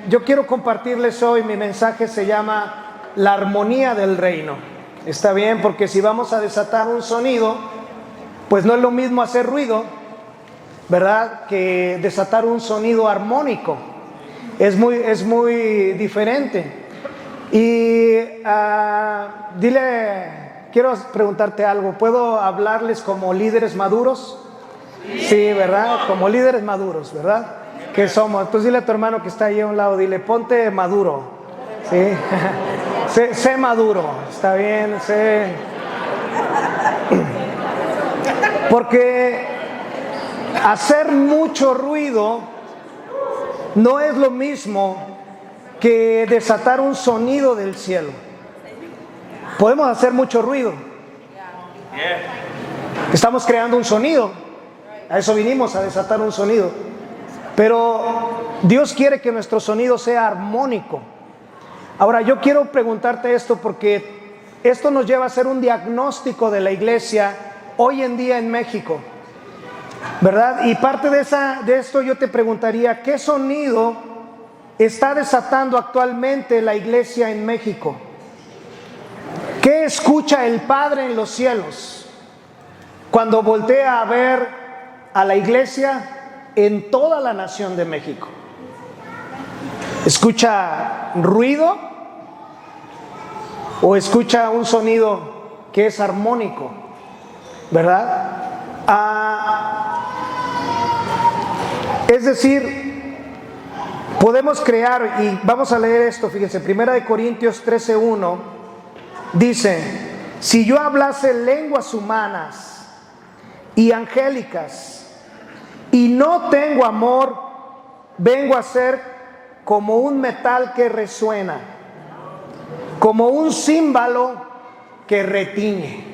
yo quiero compartirles hoy, mi mensaje se llama La armonía del reino. Está bien, porque si vamos a desatar un sonido, pues no es lo mismo hacer ruido, ¿verdad?, que desatar un sonido armónico. Es muy diferente. Y quiero preguntarte algo. ¿Puedo hablarles como líderes maduros? Sí, ¿verdad? Como líderes maduros, ¿verdad? ¿Qué somos? Entonces dile a tu hermano que está ahí a un lado, dile, ponte maduro. ¿Sí? sé maduro, está bien, sé. Porque hacer mucho ruido no es lo mismo que desatar un sonido del cielo. Podemos hacer mucho ruido. Estamos creando un sonido. A eso vinimos, a desatar un sonido. Pero Dios quiere que nuestro sonido sea armónico. Ahora, yo quiero preguntarte esto porque esto nos lleva a hacer un diagnóstico de la iglesia hoy en día en México, ¿verdad? Y parte de esto yo te preguntaría, ¿qué sonido está desatando actualmente la iglesia en México? ¿Qué escucha el Padre en los cielos cuando voltea a ver a la iglesia en toda la nación de México? ¿Escucha ruido o escucha un sonido que es armónico? ¿Verdad? Es decir, podemos crear, y vamos a leer esto, fíjense, 1 Corintios 13:1 dice: si yo hablase lenguas humanas y angélicas y no tengo amor, vengo a ser como un metal que resuena, como un címbalo que retiñe.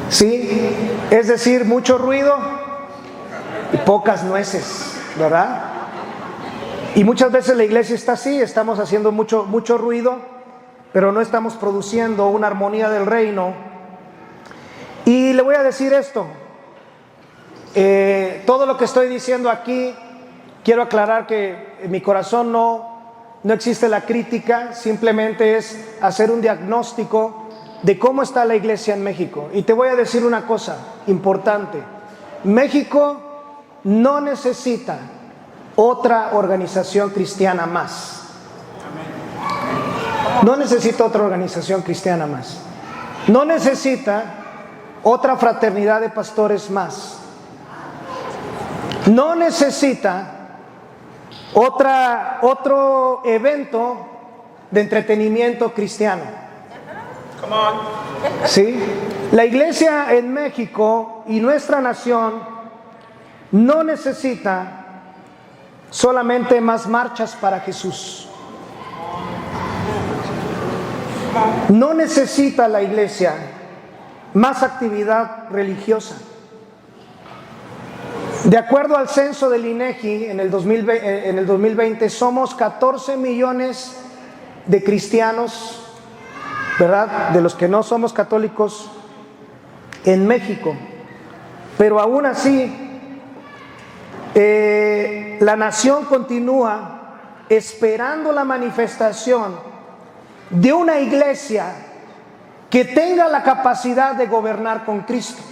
¿Sí? Es decir, mucho ruido y pocas nueces, ¿verdad? Y muchas veces la iglesia está así, estamos haciendo mucho ruido, pero no estamos produciendo una armonía del reino. Y le voy a decir esto, todo lo que estoy diciendo aquí, quiero aclarar que en mi corazón no existe la crítica, simplemente es hacer un diagnóstico de cómo está la iglesia en México. Y te voy a decir una cosa importante: México no necesita otra organización cristiana más. No necesita otra organización cristiana más. No necesita otra fraternidad de pastores más. No necesita otro evento de entretenimiento cristiano. ¿Sí? La iglesia en México y nuestra nación no necesita solamente más marchas para Jesús. No necesita la iglesia más actividad religiosa. De acuerdo al censo del INEGI en el 2020 somos 14 millones de cristianos, ¿verdad?, de los que no somos católicos en México. Pero aún así, la nación continúa esperando la manifestación de una iglesia que tenga la capacidad de gobernar con Cristo.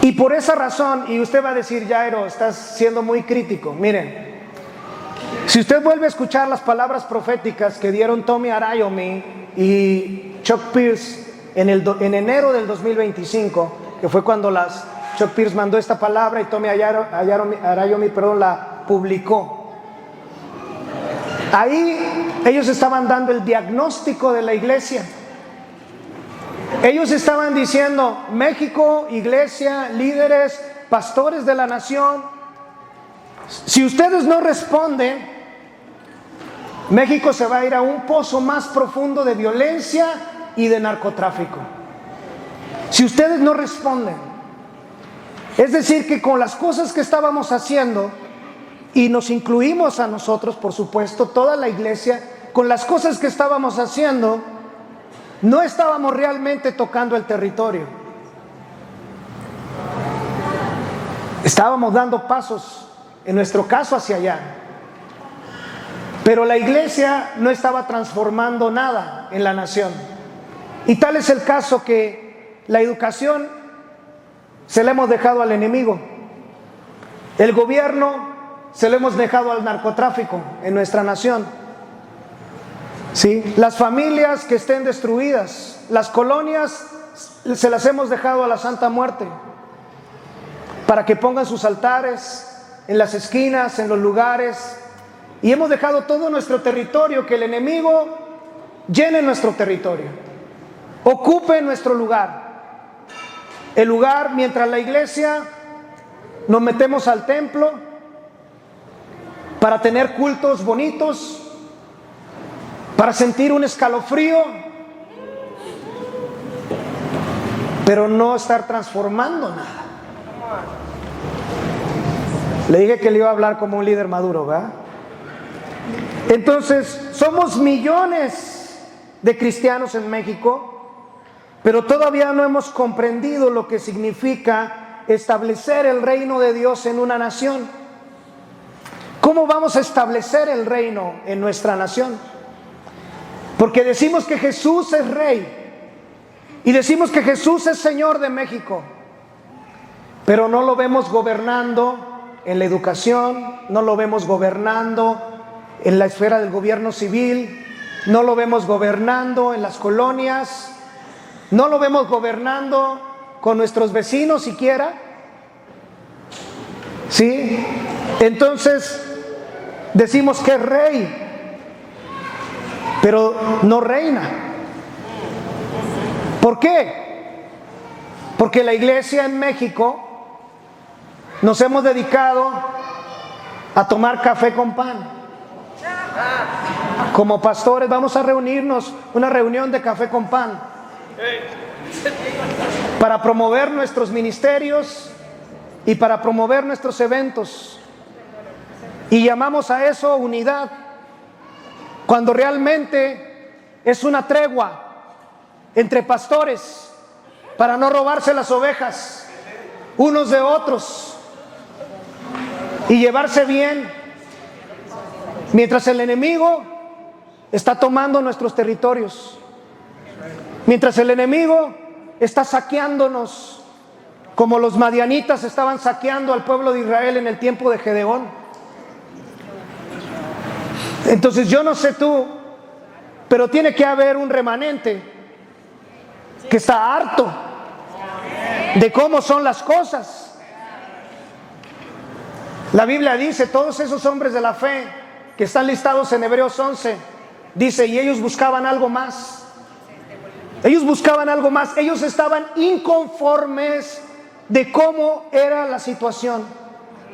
Y por esa razón, y usted va a decir, Jairo, estás siendo muy crítico. Miren, si usted vuelve a escuchar las palabras proféticas que dieron Tommy Arayomi y Chuck Pierce en enero del 2025, que fue cuando Chuck Pierce mandó esta palabra y Tommy Arayomi la publicó. Ahí ellos estaban dando el diagnóstico de la iglesia. Ellos estaban diciendo: México, iglesia, líderes, pastores de la nación, si ustedes no responden, México se va a ir a un pozo más profundo de violencia y de narcotráfico. Si ustedes no responden. Es decir, que con las cosas que estábamos haciendo, y nos incluimos a nosotros, por supuesto, toda la iglesia, con las cosas que estábamos haciendo, no estábamos realmente tocando el territorio. Estábamos dando pasos, en nuestro caso, hacia allá. Pero la iglesia no estaba transformando nada en la nación. Y tal es el caso que la educación se la hemos dejado al enemigo. El gobierno se lo hemos dejado al narcotráfico en nuestra nación. ¿Sí? Las familias que estén destruidas, las colonias, se las hemos dejado a la Santa Muerte para que pongan sus altares en las esquinas, en los lugares, y hemos dejado todo nuestro territorio, que el enemigo llene nuestro territorio, ocupe nuestro lugar. El lugar, mientras la iglesia nos metemos al templo para tener cultos bonitos, para sentir un escalofrío, pero no estar transformando nada. Le dije que le iba a hablar como un líder maduro, ¿verdad? Entonces, somos millones de cristianos en México, pero todavía no hemos comprendido lo que significa establecer el reino de Dios en una nación. ¿Cómo vamos a establecer el reino en nuestra nación? Porque decimos que Jesús es rey y decimos que Jesús es Señor de México, pero no lo vemos gobernando en la educación, no lo vemos gobernando en la esfera del gobierno civil, no lo vemos gobernando en las colonias, no lo vemos gobernando con nuestros vecinos siquiera. ¿Sí? Entonces decimos que es rey, pero no reina. ¿Por qué? Porque la iglesia en México nos hemos dedicado a tomar café con pan. Como pastores vamos a reunirnos, una reunión de café con pan, para promover nuestros ministerios y para promover nuestros eventos. Y llamamos a eso unidad, cuando realmente es una tregua entre pastores para no robarse las ovejas unos de otros y llevarse bien, mientras el enemigo está tomando nuestros territorios, mientras el enemigo está saqueándonos, como los madianitas estaban saqueando al pueblo de Israel en el tiempo de Gedeón. Entonces yo no sé tú, pero tiene que haber un remanente que está harto de cómo son las cosas. La Biblia dice, todos esos hombres de la fe que están listados en Hebreos 11, dice, y ellos buscaban algo más. Ellos buscaban algo más. Ellos estaban inconformes de cómo era la situación,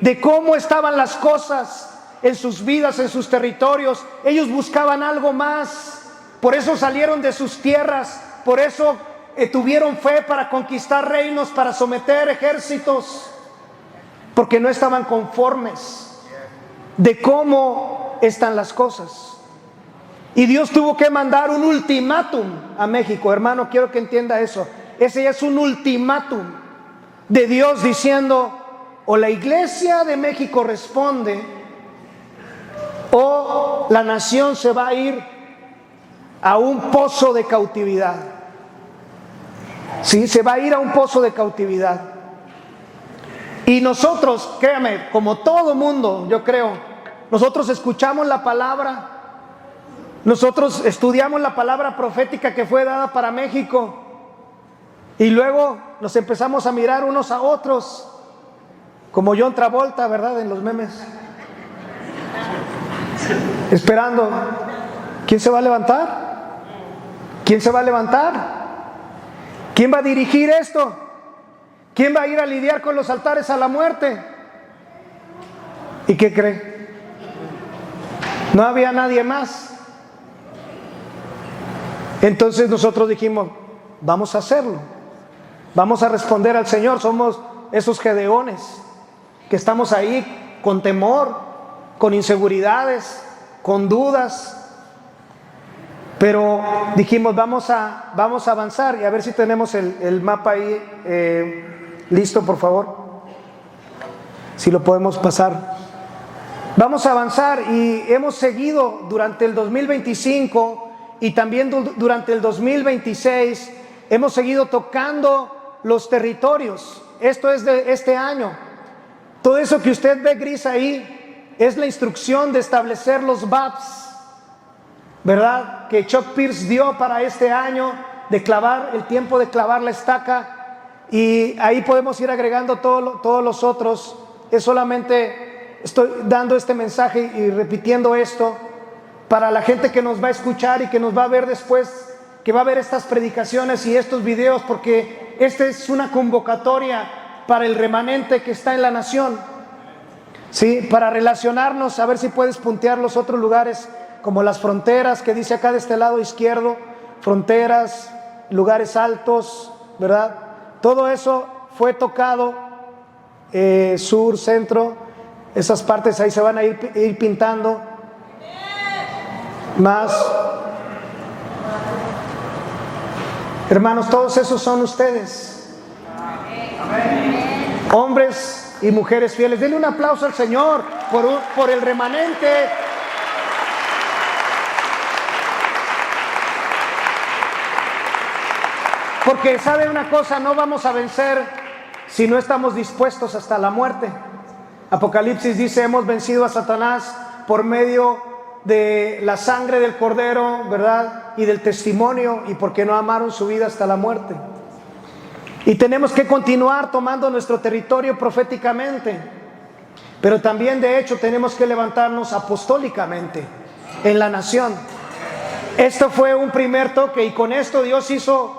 de cómo estaban las cosas en sus vidas, en sus territorios. Ellos buscaban algo más. Por eso salieron de sus tierras. Por eso tuvieron fe para conquistar reinos, para someter ejércitos, porque no estaban conformes de cómo están las cosas. Y Dios tuvo que mandar un ultimátum a México. Hermano, quiero que entienda eso. Ese ya es un ultimátum de Dios diciendo, o la iglesia de México responde, o la nación se va a ir a un pozo de cautividad. Sí, se va a ir a un pozo de cautividad. Y nosotros, créame, como todo mundo, yo creo, nosotros escuchamos la palabra, nosotros estudiamos la palabra profética que fue dada para México, y luego nos empezamos a mirar unos a otros, como John Travolta, ¿verdad? En los memes, esperando, ¿quién se va a levantar? ¿Quién se va a levantar? ¿Quién va a dirigir esto? ¿Quién va a ir a lidiar con los altares a la muerte? ¿Y qué cree? No había nadie más. Entonces nosotros dijimos, vamos a hacerlo. Vamos a responder al Señor. Somos esos Gedeones que estamos ahí con temor, con inseguridades, con dudas. Pero dijimos, vamos a avanzar, y a ver si tenemos el mapa ahí listo, por favor. Si lo podemos pasar. Vamos a avanzar y hemos seguido durante el 2025 y también durante el 2026, hemos seguido tocando los territorios. Esto es de este año. Todo eso que usted ve gris ahí es la instrucción de establecer los VAPs, ¿verdad? Que Chuck Pierce dio para este año, de clavar, el tiempo de clavar la estaca. Y ahí podemos ir agregando todos los otros. Es solamente, estoy dando este mensaje y repitiendo esto para la gente que nos va a escuchar y que nos va a ver después, que va a ver estas predicaciones y estos videos, porque esta es una convocatoria para el remanente que está en la nación, ¿sí? Para relacionarnos, a ver si puedes puntear los otros lugares, como las fronteras, que dice acá de este lado izquierdo, fronteras, lugares altos, ¿verdad? Todo eso fue tocado, sur, centro, esas partes ahí se van a ir pintando más. Hermanos, todos esos son ustedes, hombres y mujeres fieles. Denle un aplauso al Señor por el remanente. Porque sabe una cosa, no vamos a vencer si no estamos dispuestos hasta la muerte. Apocalipsis dice: hemos vencido a Satanás por medio de la sangre del Cordero, ¿verdad? Y del testimonio, y porque no amaron su vida hasta la muerte. Y tenemos que continuar tomando nuestro territorio proféticamente, pero también de hecho tenemos que levantarnos apostólicamente en la nación. Esto fue un primer toque y con esto Dios hizo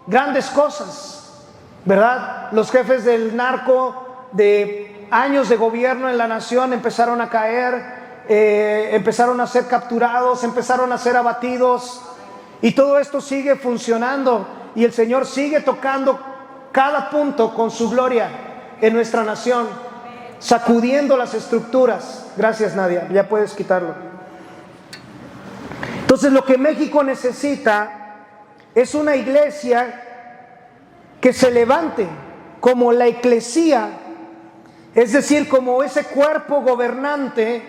grandes cosas, ¿verdad? Los jefes del narco de años de gobierno en la nación empezaron a caer, empezaron a ser capturados, empezaron a ser abatidos, y todo esto sigue funcionando y el Señor sigue tocando cada punto con su gloria en nuestra nación, sacudiendo las estructuras. Gracias, Nadia, ya puedes quitarlo. Entonces, lo que México necesita es una iglesia que se levante como la eclesía, es decir, como ese cuerpo gobernante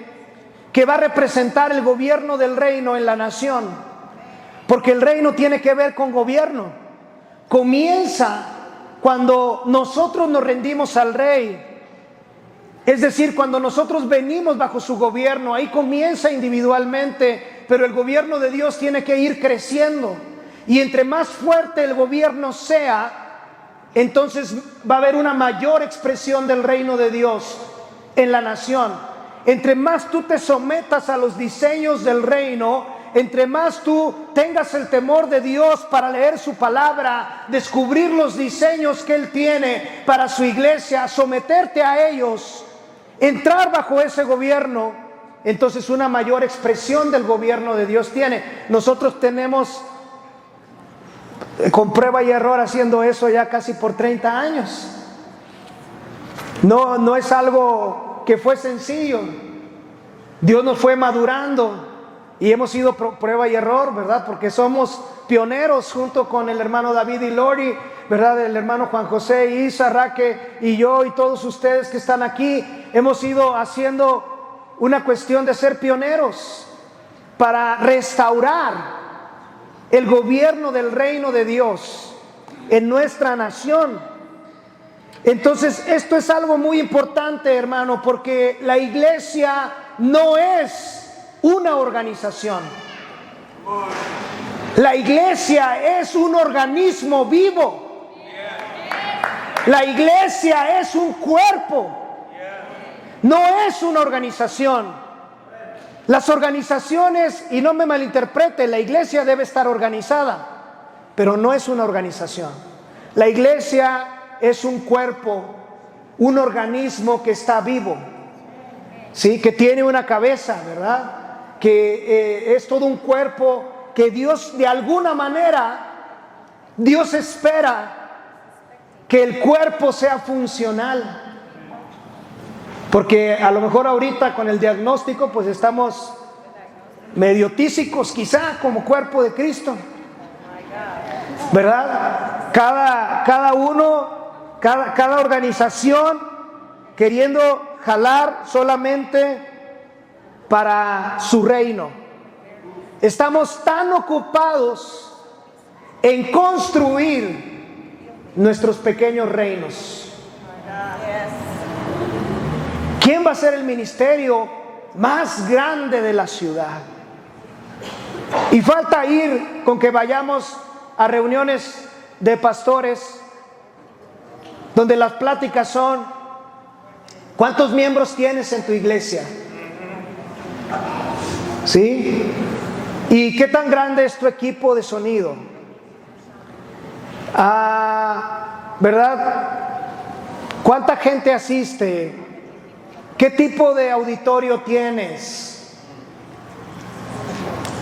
que va a representar el gobierno del reino en la nación, porque el reino tiene que ver con gobierno. Comienza cuando nosotros nos rendimos al rey, es decir, cuando nosotros venimos bajo su gobierno. Ahí comienza individualmente, pero el gobierno de Dios tiene que ir creciendo. Y entre más fuerte el gobierno sea, entonces va a haber una mayor expresión del reino de Dios en la nación. Entre más tú te sometas a los diseños del reino, entre más tú tengas el temor de Dios para leer su palabra, descubrir los diseños que Él tiene para su iglesia, someterte a ellos, entrar bajo ese gobierno, entonces una mayor expresión del gobierno de Dios tiene. Nosotros tenemos con prueba y error haciendo eso ya casi por 30 años. No es algo que fue sencillo. Dios nos fue madurando y hemos ido prueba y error, ¿verdad? Porque somos pioneros junto con el hermano David y Lori, ¿verdad? El hermano Juan José, Isa, Raque y yo y todos ustedes que están aquí. Hemos ido haciendo una cuestión de ser pioneros para restaurar el gobierno del reino de Dios en nuestra nación. Entonces, esto es algo muy importante, hermano, porque la iglesia no es una organización. La iglesia es un organismo vivo. La iglesia es un cuerpo. No es una organización. Las organizaciones, y no me malinterprete, la iglesia debe estar organizada, pero no es una organización. La iglesia es un cuerpo, un organismo que está vivo, ¿sí? Que tiene una cabeza, ¿verdad? Que es todo un cuerpo que Dios, de alguna manera, Dios espera que el cuerpo sea funcional. Porque a lo mejor ahorita con el diagnóstico pues estamos medio tísicos quizá como cuerpo de Cristo, ¿verdad? Cada organización queriendo jalar solamente para su reino. Estamos tan ocupados en construir nuestros pequeños reinos. ¿Quién va a ser el ministerio más grande de la ciudad? Y falta ir con que vayamos a reuniones de pastores donde las pláticas son: ¿cuántos miembros tienes en tu iglesia? ¿Sí? ¿Y qué tan grande es tu equipo de sonido? ¿Verdad? ¿Cuánta gente asiste? ¿Qué tipo de auditorio tienes?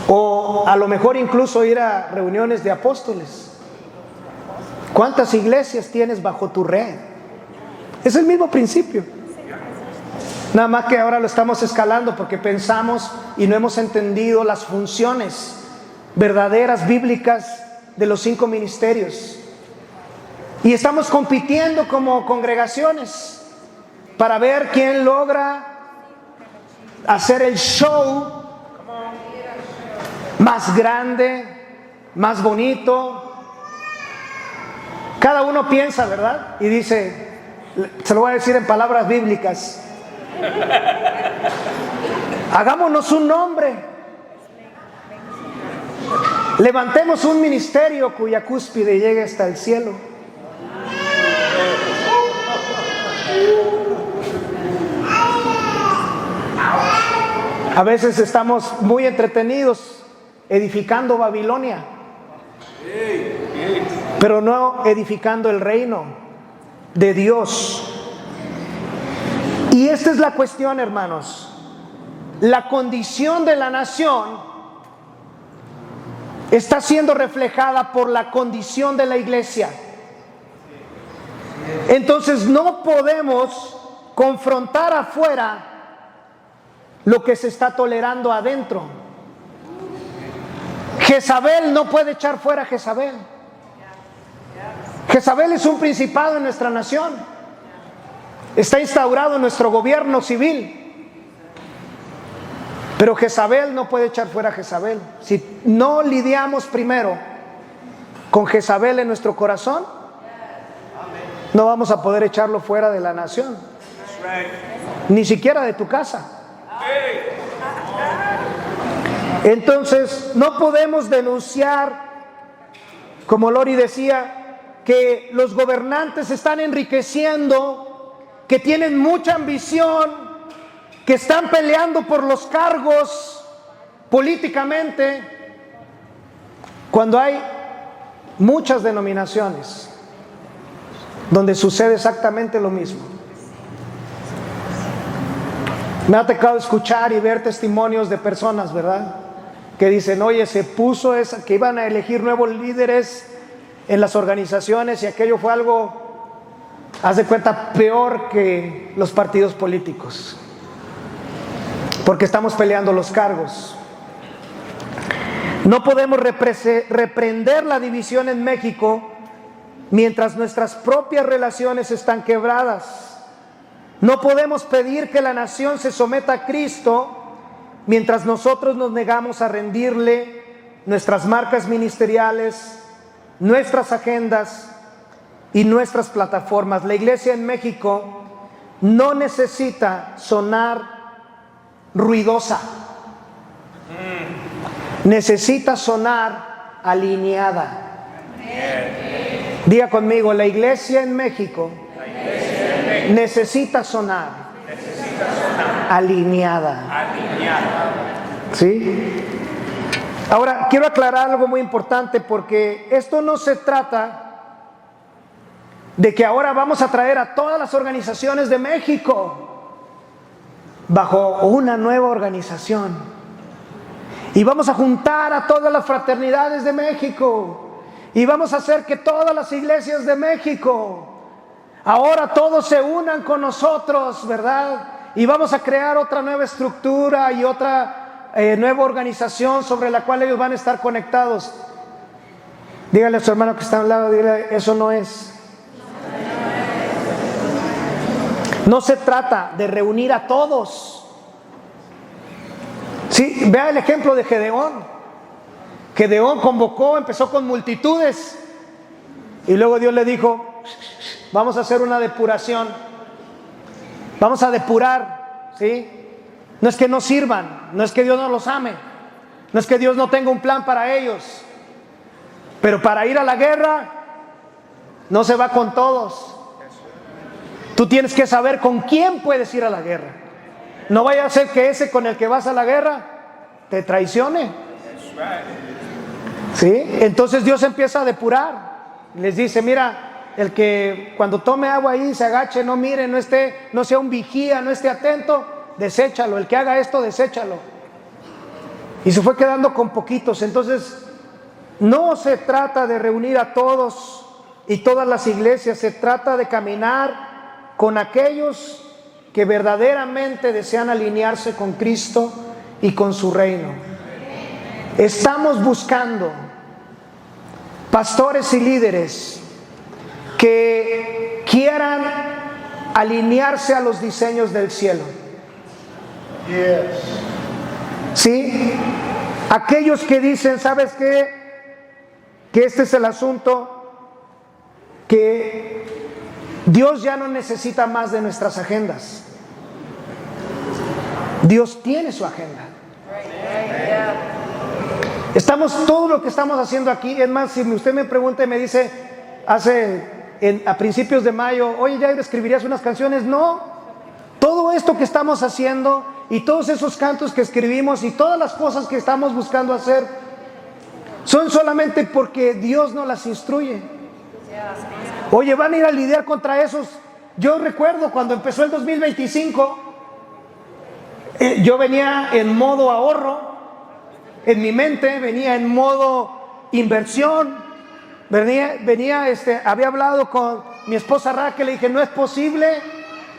O a lo mejor incluso ir a reuniones de apóstoles. ¿Cuántas iglesias tienes bajo tu red? Es el mismo principio. Nada más que ahora lo estamos escalando porque pensamos y no hemos entendido las funciones verdaderas, bíblicas de los 5 ministerios. Y estamos compitiendo como congregaciones para ver quién logra hacer el show más grande, más bonito. Cada uno piensa, ¿verdad? Y dice, se lo voy a decir en palabras bíblicas: hagámonos un nombre, levantemos un ministerio cuya cúspide llegue hasta el cielo. A veces estamos muy entretenidos edificando Babilonia, pero no edificando el reino de Dios. Y esta es la cuestión, hermanos. La condición de la nación está siendo reflejada por la condición de la iglesia. Entonces no podemos confrontar afuera lo que se está tolerando adentro. Jezabel no puede echar fuera a Jezabel. Jezabel es un principado en nuestra nación. Está instaurado nuestro gobierno civil. Pero Jezabel no puede echar fuera a Jezabel. Si no lidiamos primero con Jezabel en nuestro corazón, no vamos a poder echarlo fuera de la nación, ni siquiera de tu casa. Entonces no podemos denunciar, como Lori decía, que los gobernantes están enriqueciendo, que tienen mucha ambición, que están peleando por los cargos políticamente, cuando hay muchas denominaciones donde sucede exactamente lo mismo. Me ha tocado escuchar y ver testimonios de personas, ¿verdad?, que dicen: oye, se puso que iban a elegir nuevos líderes en las organizaciones y aquello fue algo, haz de cuenta, peor que los partidos políticos, porque estamos peleando los cargos. No podemos reprender la división en México mientras nuestras propias relaciones están quebradas. No podemos pedir que la nación se someta a Cristo mientras nosotros nos negamos a rendirle nuestras marcas ministeriales, nuestras agendas y nuestras plataformas. La iglesia en México no necesita sonar ruidosa, necesita sonar alineada. Diga conmigo: la iglesia en México necesita sonar alineada. ¿Sí? Ahora quiero aclarar algo muy importante, porque esto no se trata de que ahora vamos a traer a todas las organizaciones de México bajo una nueva organización y vamos a juntar a todas las fraternidades de México y vamos a hacer que todas las iglesias de México ahora todos se unan con nosotros, ¿verdad? Y vamos a crear otra nueva estructura y otra nueva organización sobre la cual ellos van a estar conectados. Dígale a su hermano que está a un lado, dígale: eso no es. No se trata de reunir a todos. Sí, vea el ejemplo de Gedeón. Gedeón convocó, empezó con multitudes y luego Dios le dijo: vamos a hacer una depuración, vamos a depurar, ¿sí? No es que no sirvan, no es que Dios no los ame, no es que Dios no tenga un plan para ellos, pero para ir a la guerra no se va con todos. Tú tienes que saber con quién puedes ir a la guerra. No vaya a ser que ese con el que vas a la guerra te traicione. ¿Sí? Entonces Dios empieza a depurar. Les dice: mira, el que cuando tome agua ahí se agache, no mire, no sea un vigía, no esté atento, deséchalo. El que haga esto, deséchalo. Y se fue quedando con poquitos. Entonces no se trata de reunir a todos y todas las iglesias, se trata de caminar con aquellos que verdaderamente desean alinearse con Cristo y con su reino. Estamos buscando pastores y líderes que quieran alinearse a los diseños del cielo. ¿Sí? Aquellos que dicen: ¿sabes qué? Que este es el asunto, que Dios ya no necesita más de nuestras agendas. Dios tiene su agenda. Todo lo que estamos haciendo aquí, es más, si usted me pregunta y me dice a principios de mayo: oye, Jair, ¿escribirías unas canciones? No. Todo esto que estamos haciendo y todos esos cantos que escribimos y todas las cosas que estamos buscando hacer son solamente porque Dios nos las instruye. Oye, van a ir a lidiar contra esos. Yo recuerdo cuando empezó el 2025, yo venía en modo ahorro, en mi mente venía en modo inversión, había hablado con mi esposa Raquel, le dije: no es posible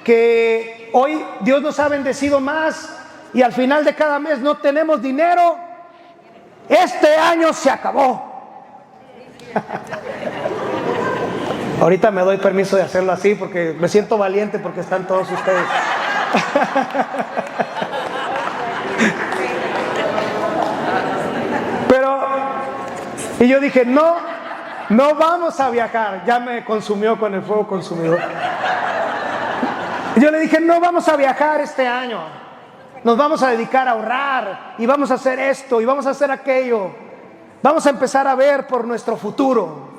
que hoy Dios nos ha bendecido más y al final de cada mes no tenemos dinero. Este año se acabó. Ahorita me doy permiso de hacerlo así porque me siento valiente, porque están todos ustedes. Y yo dije: no vamos a viajar. Ya me consumió con el fuego consumidor. Y yo le dije: no vamos a viajar este año. Nos vamos a dedicar a ahorrar y vamos a hacer esto y vamos a hacer aquello. Vamos a empezar a ver por nuestro futuro.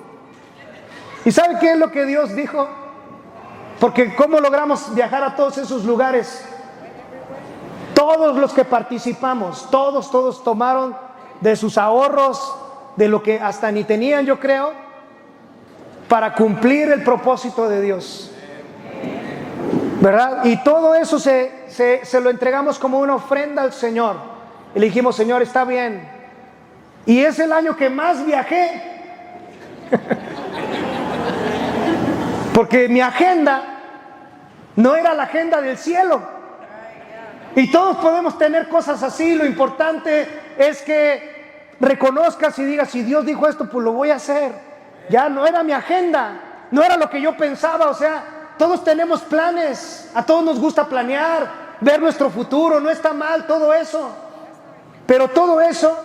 ¿Y sabe qué es lo que Dios dijo? Porque ¿cómo logramos viajar a todos esos lugares? Todos los que participamos, todos tomaron de sus ahorros, de lo que hasta ni tenían, yo creo, para cumplir el propósito de Dios, ¿verdad? Y todo eso se lo entregamos como una ofrenda al Señor. Y le dijimos: Señor, está bien. Y es el año que más viajé. Porque mi agenda no era la agenda del cielo. Y todos podemos tener cosas así. Lo importante es que reconozcas y digas: si Dios dijo esto, pues lo voy a hacer. Ya no era mi agenda, no era lo que yo pensaba. O sea, todos tenemos planes, a todos nos gusta planear, ver nuestro futuro. No está mal todo eso, pero todo eso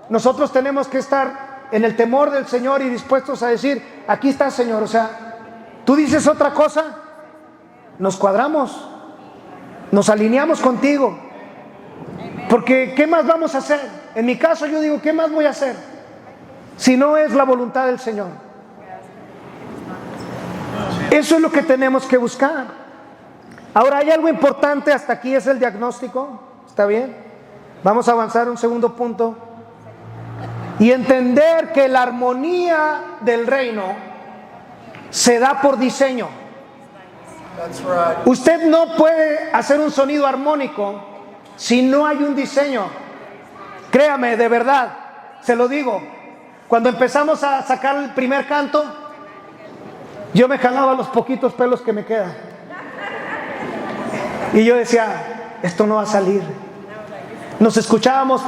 nosotros tenemos que estar en el temor del Señor y dispuestos a decir: aquí está, Señor. O sea, tú dices otra cosa, nos cuadramos, nos alineamos contigo, porque ¿qué más vamos a hacer? En mi caso yo digo: ¿qué más voy a hacer si no es la voluntad del Señor? Eso es lo que tenemos que buscar. Ahora, hay algo importante. Hasta aquí es el diagnóstico, ¿está bien? Vamos a avanzar un segundo punto y entender que la armonía del reino se da por diseño. Usted no puede hacer un sonido armónico si no hay un diseño. Créame, de verdad, se lo digo. Cuando empezamos a sacar el primer canto, yo me jalaba los poquitos pelos que me quedan y yo decía: esto no va a salir. Nos escuchábamos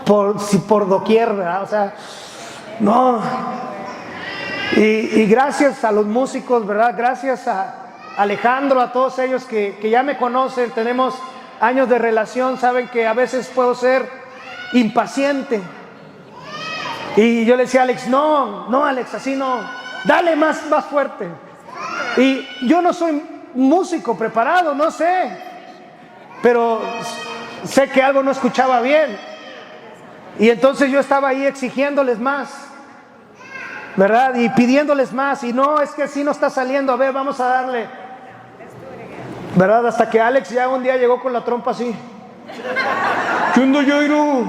por doquier, ¿verdad? O sea, no. Y gracias a los músicos, ¿verdad? Gracias Alejandro, a todos ellos que ya me conocen, tenemos años de relación, saben que a veces puedo ser impaciente. Y yo le decía a Alex, no Alex, así no, dale más fuerte. Y yo no soy músico preparado, no sé, pero sé que algo no escuchaba bien. Y entonces yo estaba ahí exigiéndoles más, ¿verdad? Y pidiéndoles más. Y no, es que así no está saliendo, a ver, vamos a darle, ¿verdad? Hasta que Alex ya un día llegó con la trompa así. ¿Qué onda, Jairo?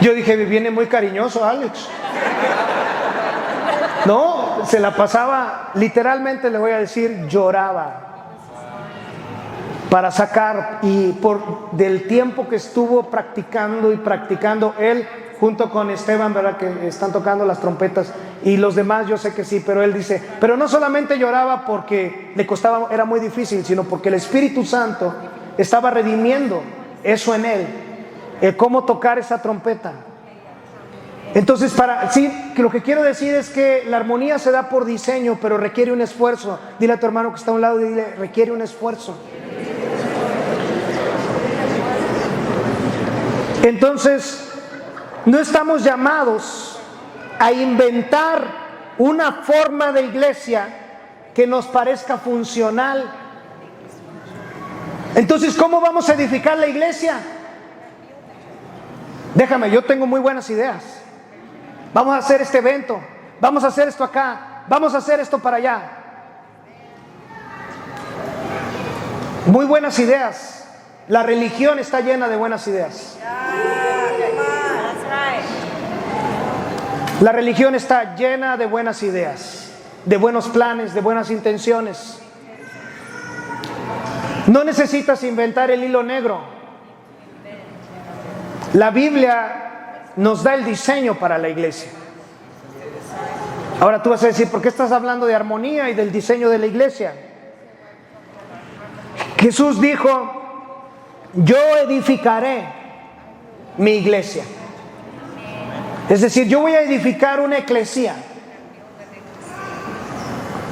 Yo dije, viene muy cariñoso Alex. No, se la pasaba, literalmente le voy a decir, lloraba para sacar, y del tiempo que estuvo practicando y practicando él junto con Esteban, ¿verdad? Que están tocando las trompetas, y los demás yo sé que sí, pero él dice, pero no solamente lloraba porque le costaba, era muy difícil, sino porque el Espíritu Santo estaba redimiendo eso en él, el cómo tocar esa trompeta. Entonces, lo que quiero decir es que la armonía se da por diseño, pero requiere un esfuerzo. Dile a tu hermano que está a un lado y dile, requiere un esfuerzo. Entonces, no estamos llamados a inventar una forma de iglesia que nos parezca funcional. Entonces, ¿cómo vamos a edificar la iglesia? Déjame, yo tengo muy buenas ideas. Vamos a hacer este evento, vamos a hacer esto acá, vamos a hacer esto para allá. Muy buenas ideas. La religión está llena de buenas ideas. La religión está llena de buenas ideas, de buenos planes, de buenas intenciones. No necesitas inventar el hilo negro. La Biblia nos da el diseño para la iglesia. Ahora tú vas a decir, ¿por qué estás hablando de armonía y del diseño de la iglesia? Jesús dijo, yo edificaré mi iglesia. Es decir, yo voy a edificar una eclesía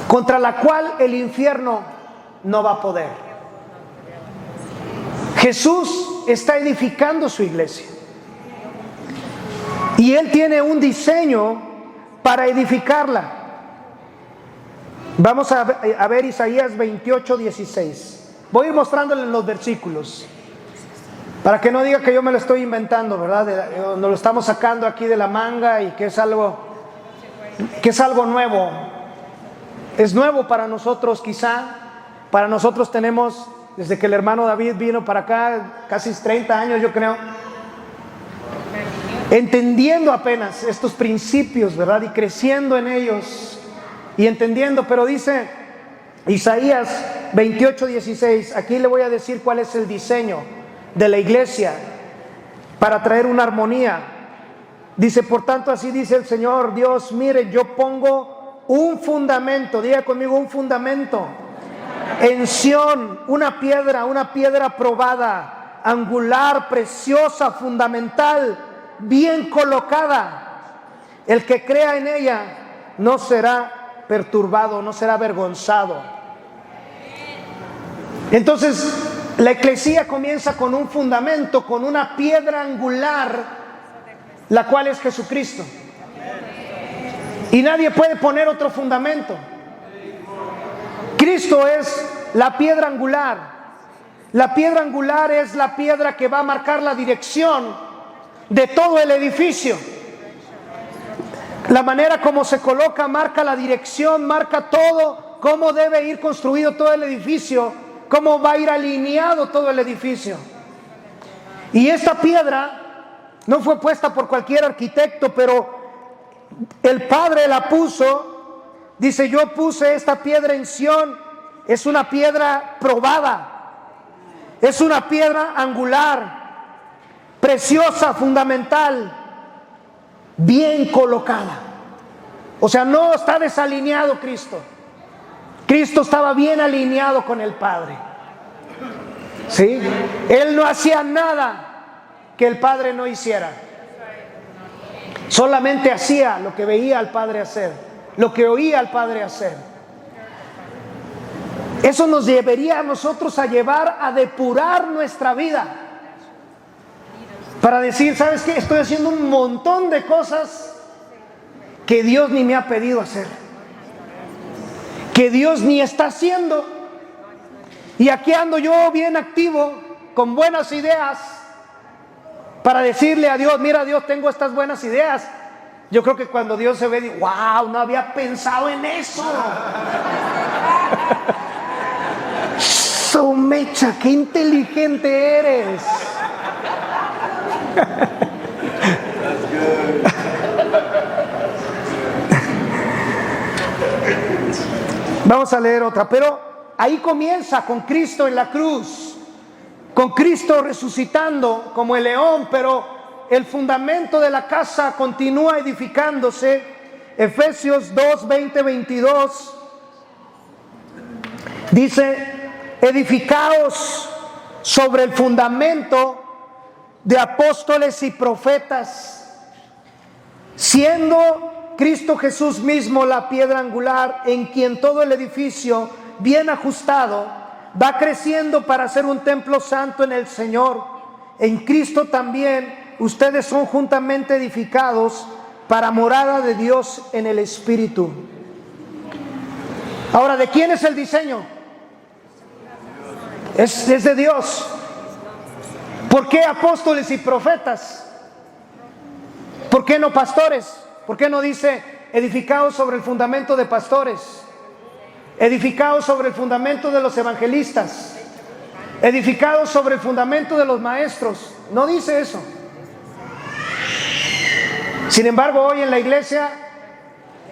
contra la cual el infierno no va a poder. Jesús está edificando su iglesia. Y Él tiene un diseño para edificarla. Vamos a ver Isaías 28:16. Voy a ir mostrándoles los versículos, para que no diga que yo me lo estoy inventando, ¿verdad? Nos lo estamos sacando aquí de la manga y que es algo nuevo. Es nuevo para nosotros quizá. Para nosotros tenemos, desde que el hermano David vino para acá, casi 30 años yo creo, entendiendo apenas estos principios, ¿verdad? Y creciendo en ellos y entendiendo. Pero dice Isaías 28:16, aquí le voy a decir cuál es el diseño de la iglesia para traer una armonía. Dice, por tanto, así dice el Señor Dios, mire, yo pongo un fundamento, diga conmigo, un fundamento en Sión, una piedra probada, angular, preciosa, fundamental, bien colocada. El que crea en ella no será perturbado, no será avergonzado. Entonces, la eclesía comienza con un fundamento, con una piedra angular, la cual es Jesucristo. Y nadie puede poner otro fundamento. Cristo es la piedra angular. La piedra angular es la piedra que va a marcar la dirección de todo el edificio. La manera como se coloca marca la dirección, marca todo, cómo debe ir construido todo el edificio, cómo va a ir alineado todo el edificio. Y esta piedra no fue puesta por cualquier arquitecto, pero el Padre la puso. Dice, yo puse esta piedra en Sión. Es una piedra probada, es una piedra angular, preciosa, fundamental, bien colocada. O sea, no está desalineado Cristo. Cristo estaba bien alineado con el Padre. ¿Sí? Él no hacía nada que el Padre no hiciera. Solamente hacía lo que veía al Padre hacer. lo que oía al Padre hacer. Eso nos debería a nosotros a llevar a depurar nuestra vida. Para decir, ¿sabes qué? Estoy haciendo un montón de cosas que Dios ni me ha pedido hacer, que Dios ni está haciendo. Y aquí ando yo bien activo, con buenas ideas, para decirle a Dios, mira Dios, tengo estas buenas ideas. Yo creo que cuando Dios se ve, dice, wow, no había pensado en eso. So, mecha, qué inteligente eres. Vamos a leer otra, pero ahí comienza con Cristo en la cruz, con Cristo resucitando como el león, pero el fundamento de la casa continúa edificándose. Efesios 2, 20, 22 dice, edificaos sobre el fundamento de apóstoles y profetas, siendo Cristo Jesús mismo la piedra angular, en quien todo el edificio bien ajustado va creciendo para ser un templo santo en el Señor. En Cristo también ustedes son juntamente edificados para morada de Dios en el Espíritu. Ahora, ¿de quién es el diseño? Es de Dios. ¿Por qué apóstoles y profetas? ¿Por qué no pastores? ¿Por qué no dice edificados sobre el fundamento de pastores? Edificados sobre el fundamento de los evangelistas, edificados sobre el fundamento de los maestros. No dice eso. Sin embargo, hoy en la iglesia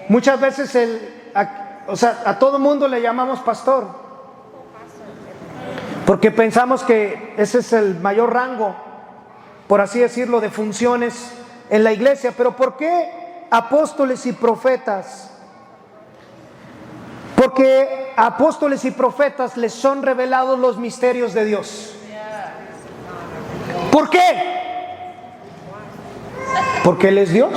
muchas veces a todo mundo le llamamos pastor, porque pensamos que ese es el mayor rango, por así decirlo, de funciones en la iglesia. Pero ¿por qué apóstoles y profetas? Porque a apóstoles y profetas les son revelados los misterios de Dios. ¿Por qué? Porque Él es Dios.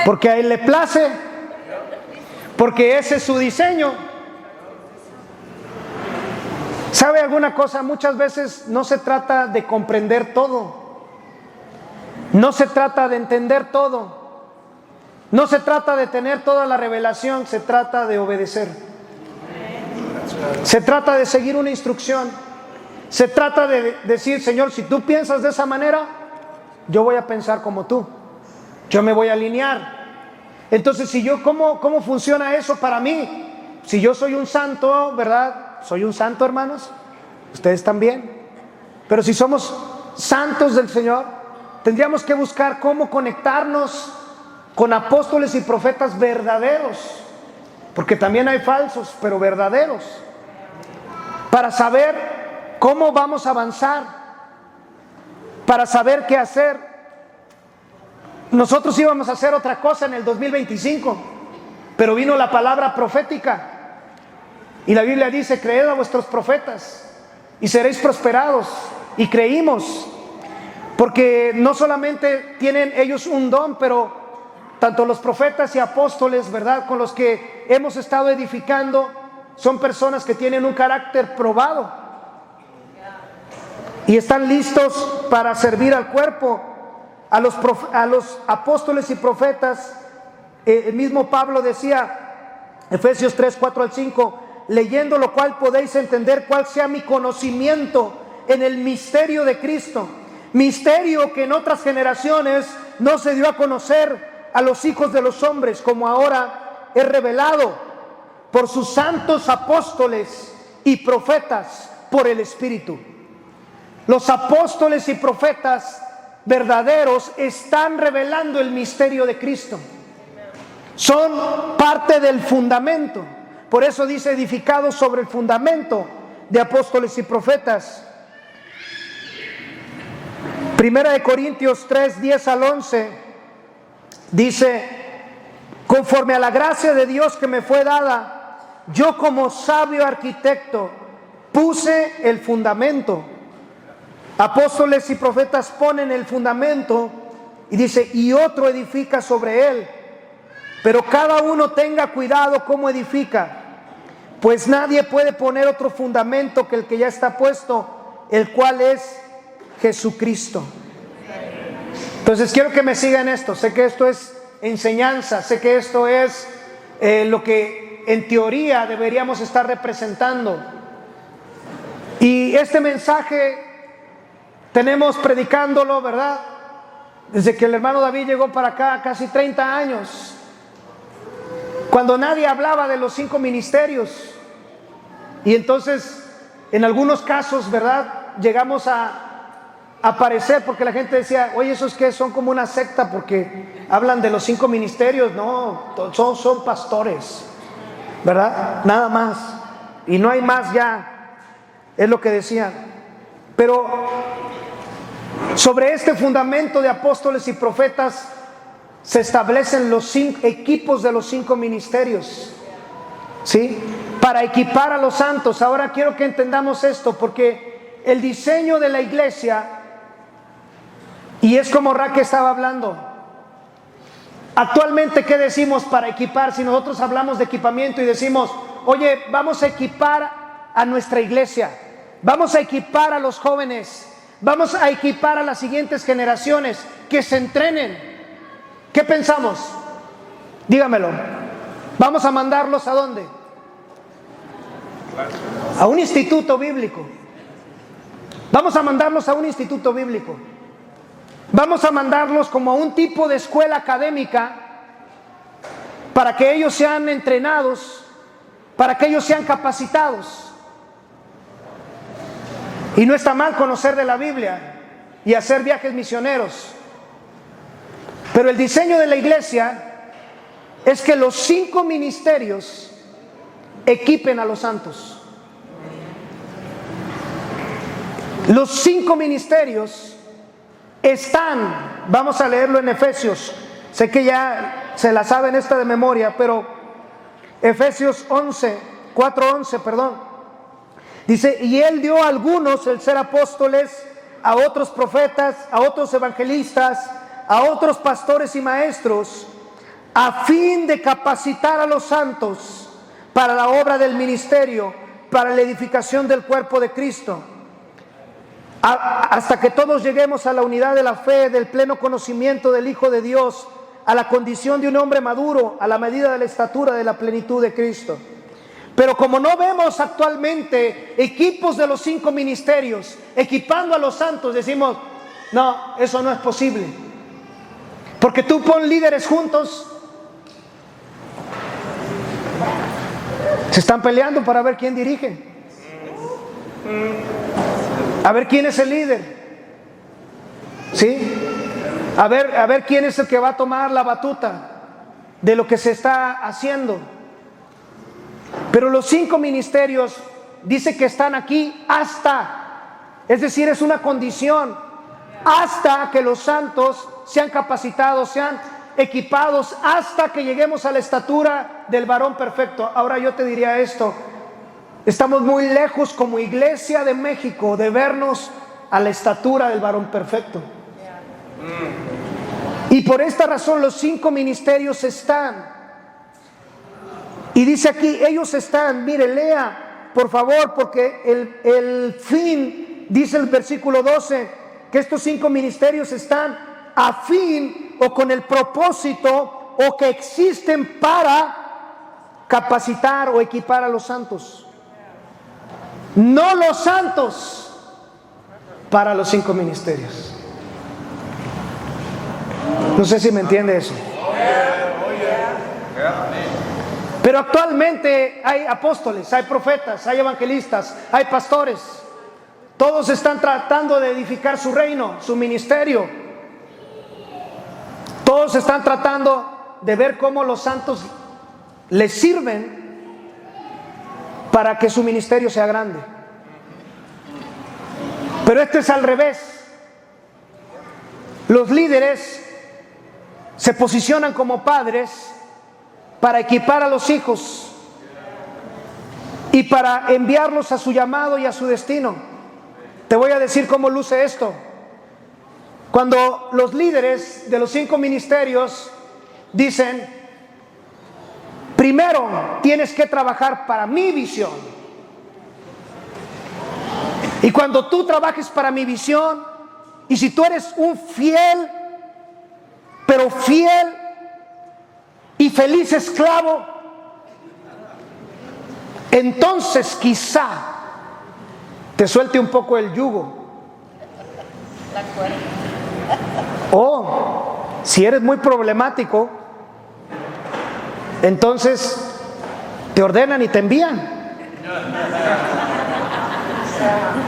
Porque a Él le place. Porque ese es su diseño. ¿Sabe alguna cosa? Muchas veces no se trata de comprender todo. No se trata de entender todo. No se trata de tener toda la revelación, se trata de obedecer. Se trata de seguir una instrucción. Se trata de decir, Señor, si tú piensas de esa manera, yo voy a pensar como tú. Yo me voy a alinear. Entonces, si yo, ¿cómo funciona eso para mí? Si yo soy un santo, ¿verdad? Soy un santo, hermanos. Ustedes también. Pero si somos santos del Señor, tendríamos que buscar cómo conectarnos con apóstoles y profetas verdaderos, porque también hay falsos, pero verdaderos, para saber cómo vamos a avanzar, para saber qué hacer. Nosotros íbamos a hacer otra cosa en el 2025, pero vino la palabra profética, y la Biblia dice, creed a vuestros profetas, y seréis prosperados, y creímos, porque no solamente tienen ellos un don, pero tanto los profetas y apóstoles, ¿verdad?, con los que hemos estado edificando, son personas que tienen un carácter probado y están listos para servir al cuerpo. A los apóstoles y profetas, el mismo Pablo decía, Efesios 3, 4 al 5, leyendo lo cual podéis entender cuál sea mi conocimiento en el misterio de Cristo, misterio que en otras generaciones no se dio a conocer a los hijos de los hombres, como ahora es revelado por sus santos apóstoles y profetas por el Espíritu. Los apóstoles y profetas verdaderos están revelando el misterio de Cristo. Son parte del fundamento. Por eso dice edificados sobre el fundamento de apóstoles y profetas. Primera de Corintios 3, 10 al 11 dice, conforme a la gracia de Dios que me fue dada, yo como sabio arquitecto puse el fundamento. Apóstoles y profetas ponen el fundamento y dice, y otro edifica sobre él. pero cada uno tenga cuidado cómo edifica, pues nadie puede poner otro fundamento que el que ya está puesto, el cual es Jesucristo. Entonces quiero que me sigan esto. Sé que esto es enseñanza, sé que esto es lo que en teoría deberíamos estar representando. Y este mensaje tenemos predicándolo, ¿verdad? Desde que el hermano David llegó para acá, casi 30 años, cuando nadie hablaba de los 5 ministerios. Y entonces, en algunos casos, ¿verdad?, llegamos a aparecer porque la gente decía, oye, ¿esos qué? Son como una secta porque hablan de los 5 ministerios. No, son pastores, ¿verdad? Nada más. Y no hay más ya, es lo que decían. Pero sobre este fundamento de apóstoles y profetas se establecen los 5 equipos de los 5 ministerios, ¿sí? Para equipar a los santos. Ahora quiero que entendamos esto, porque el diseño de la iglesia, y es como Raquel estaba hablando, actualmente, ¿qué decimos para equipar? Si nosotros hablamos de equipamiento y decimos, oye, vamos a equipar a nuestra iglesia, vamos a equipar a los jóvenes, vamos a equipar a las siguientes generaciones, que se entrenen. ¿Qué pensamos? Dígamelo. ¿Vamos a mandarlos a dónde? A un instituto bíblico. Vamos a mandarlos a un instituto bíblico. Vamos a mandarlos como a un tipo de escuela académica para que ellos sean entrenados, para que ellos sean capacitados. Y no está mal conocer de la Biblia y hacer viajes misioneros. Pero el diseño de la iglesia es que los 5 ministerios equipen a los santos. Los 5 ministerios están, vamos a leerlo en Efesios, sé que ya se la saben esta de memoria, pero Efesios 4:11, perdón, dice, y él dio a algunos el ser apóstoles, a otros profetas, a otros evangelistas, a otros pastores y maestros, a fin de capacitar a los santos para la obra del ministerio, para la edificación del cuerpo de Cristo, hasta que todos lleguemos a la unidad de la fe, del pleno conocimiento del Hijo de Dios, a la condición de un hombre maduro, a la medida de la estatura de la plenitud de Cristo. Pero como no vemos actualmente equipos de los 5 ministerios equipando a los santos, decimos, no, eso no es posible. Porque tú pon líderes juntos, se están peleando para ver quién dirige, a ver quién es el líder, ¿sí? A ver quién es el que va a tomar la batuta de lo que se está haciendo. Pero los 5 ministerios dice que están aquí hasta, es decir, es una condición, hasta que los santos sean capacitados, sean equipados, hasta que lleguemos a la estatura del varón perfecto. Ahora yo te diría esto, estamos muy lejos como iglesia de México de vernos a la estatura del varón perfecto. Y por esta razón los 5 ministerios están. Y dice aquí, ellos están, mire, lea, por favor, porque el fin, dice el versículo 12, que estos 5 ministerios están a fin o con el propósito o que existen para capacitar o equipar a los santos. No los santos para los 5 ministerios. No sé si me entiende eso. Pero actualmente hay apóstoles, hay profetas, hay evangelistas, hay pastores. Todos están tratando de edificar su reino, su ministerio. Todos están tratando de ver cómo los santos les sirven para que su ministerio sea grande. Pero esto es al revés. Los líderes se posicionan como padres para equipar a los hijos y para enviarlos a su llamado y a su destino. Te voy a decir cómo luce esto. Cuando los líderes de los 5 ministerios dicen, primero tienes que trabajar para mi visión. Y cuando tú trabajes para mi visión, y si tú eres un fiel, pero fiel y feliz esclavo, entonces quizá te suelte un poco el yugo. O si eres muy problemático, entonces te ordenan y te envían.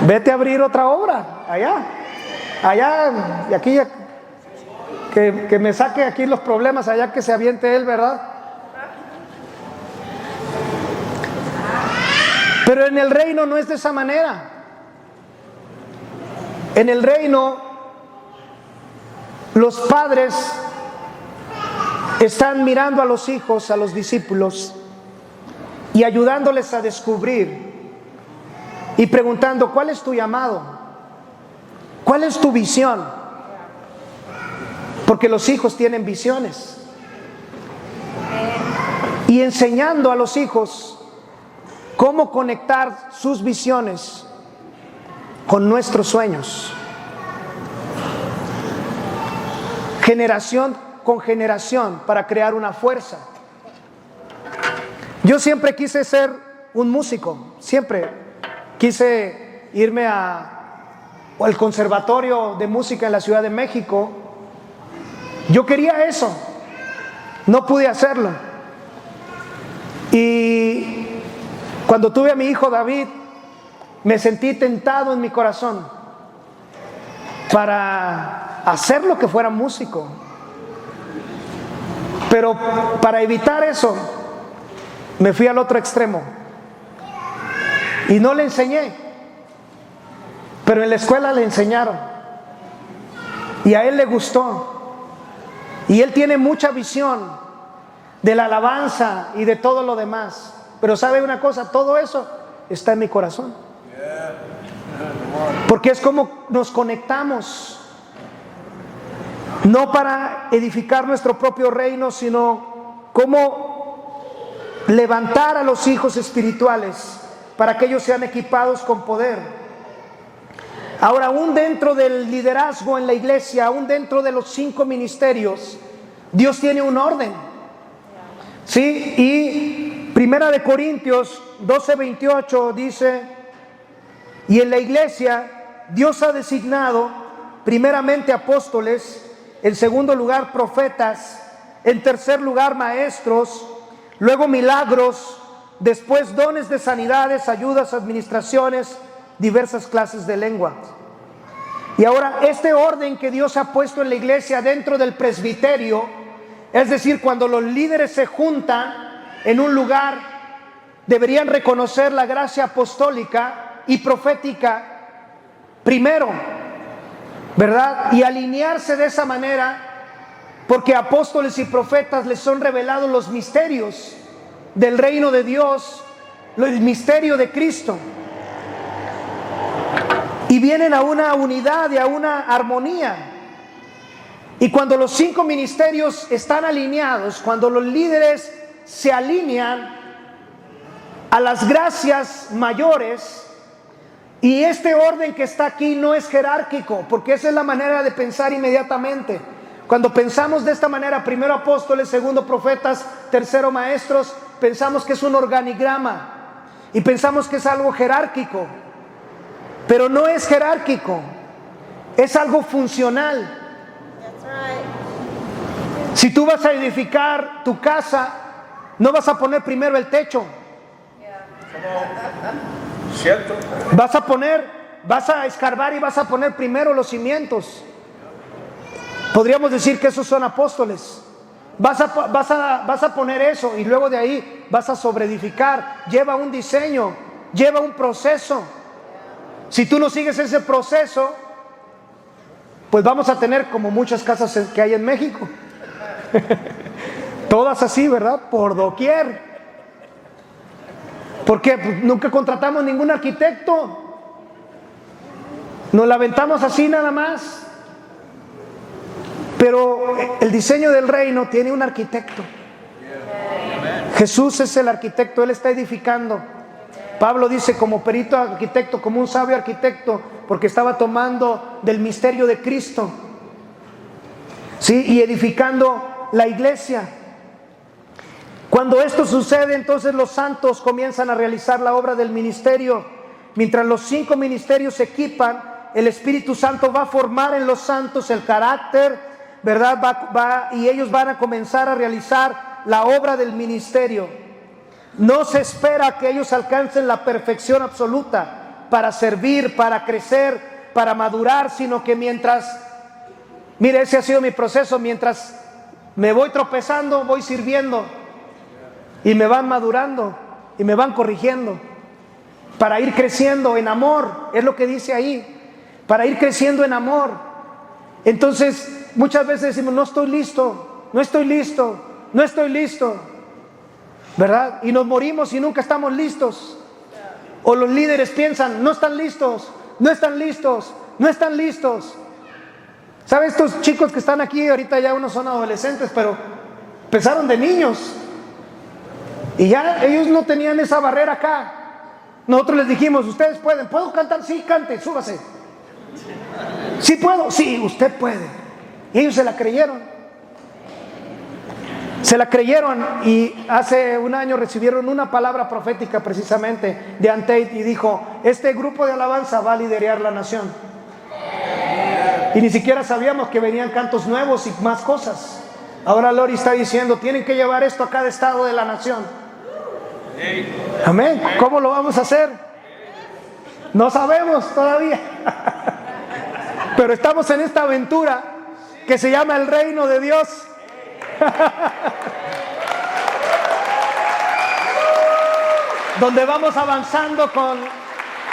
Vete a abrir otra obra allá, y aquí que me saque aquí los problemas, allá que se aviente él, ¿verdad? Pero en el reino no es de esa manera. En el reino, los padres están mirando a los hijos, a los discípulos, y ayudándoles a descubrir y preguntando: ¿cuál es tu llamado? ¿Cuál es tu visión? Porque los hijos tienen visiones. Y enseñando a los hijos cómo conectar sus visiones con nuestros sueños. Generación con generación, para crear una fuerza. Yo siempre quise ser un músico, siempre quise irme al conservatorio de música en la Ciudad de México. Yo quería eso, no pude hacerlo. Y cuando tuve a mi hijo David, me sentí tentado en mi corazón para hacer lo que fuera músico. Pero para evitar eso, me fui al otro extremo y no le enseñé, pero en la escuela le enseñaron y a él le gustó, y él tiene mucha visión de la alabanza y de todo lo demás. Pero ¿sabe una cosa? Todo eso está en mi corazón, porque es como nos conectamos, no para edificar nuestro propio reino, sino cómo levantar a los hijos espirituales para que ellos sean equipados con poder. Ahora, aún dentro del liderazgo en la iglesia, aún dentro de los 5 ministerios, Dios tiene un orden, ¿sí? Y Primera de Corintios 12:28 dice: y en la iglesia Dios ha designado primeramente apóstoles, en segundo lugar profetas, en tercer lugar maestros, luego milagros, después dones de sanidades, ayudas, administraciones, diversas clases de lenguas. Y ahora, este orden que Dios ha puesto en la iglesia dentro del presbiterio, es decir, cuando los líderes se juntan en un lugar, deberían reconocer la gracia apostólica y profética primero, ¿verdad? Y alinearse de esa manera, porque apóstoles y profetas les son revelados los misterios del reino de Dios, el misterio de Cristo, y vienen a una unidad y a una armonía. Y cuando los 5 ministerios están alineados, cuando los líderes se alinean a las gracias mayores, y este orden que está aquí no es jerárquico, porque esa es la manera de pensar inmediatamente. Cuando pensamos de esta manera, primero apóstoles, segundo profetas, tercero maestros, pensamos que es un organigrama y pensamos que es algo jerárquico, pero no es jerárquico, es algo funcional. Si tú vas a edificar tu casa, no vas a poner primero el techo. ¿Cierto? Vas a escarbar y vas a poner primero los cimientos. Podríamos decir que esos son apóstoles. Vas a poner eso y luego de ahí vas a sobreedificar. Lleva un diseño, lleva un proceso. Si tú no sigues ese proceso, pues vamos a tener como muchas casas que hay en México. Todas así, ¿verdad? Por doquier. ¿Por qué? Pues nunca contratamos ningún arquitecto. Nos la aventamos así nada más. Pero el diseño del reino tiene un arquitecto. Jesús es el arquitecto, Él está edificando. Pablo dice como perito arquitecto, como un sabio arquitecto, porque estaba tomando del misterio de Cristo, ¿sí? Y edificando la iglesia. Cuando esto sucede, entonces los santos comienzan a realizar la obra del ministerio. Mientras los 5 ministerios se equipan, el Espíritu Santo va a formar en los santos el carácter, ¿verdad? Y ellos van a comenzar a realizar la obra del ministerio. No se espera que ellos alcancen la perfección absoluta para servir, para crecer, para madurar, sino que mientras, mire, ese ha sido mi proceso, mientras me voy tropezando, voy sirviendo y me van madurando y me van corrigiendo para ir creciendo en amor, es lo que dice ahí, para ir creciendo en amor. Entonces muchas veces decimos, no estoy listo, no estoy listo, no estoy listo, ¿verdad? Y nos morimos y nunca estamos listos. O los líderes piensan, no están listos, no están listos, no están listos. ¿Sabe? Estos chicos que están aquí, ahorita ya unos son adolescentes, pero empezaron de niños. Y ya ellos no tenían esa barrera acá. Nosotros les dijimos, ustedes pueden. ¿Puedo cantar? Sí, cante, súbase. ¿Sí puedo? Sí, usted puede. Y ellos se la creyeron. Se la creyeron y hace un año recibieron una palabra profética precisamente de Antate y dijo, este grupo de alabanza va a liderar la nación. Y ni siquiera sabíamos que venían cantos nuevos y más cosas. Ahora Lori está diciendo, tienen que llevar esto a cada estado de la nación. Amén. ¿Cómo lo vamos a hacer? No sabemos todavía. Pero estamos en esta aventura que se llama el reino de Dios. Donde vamos avanzando con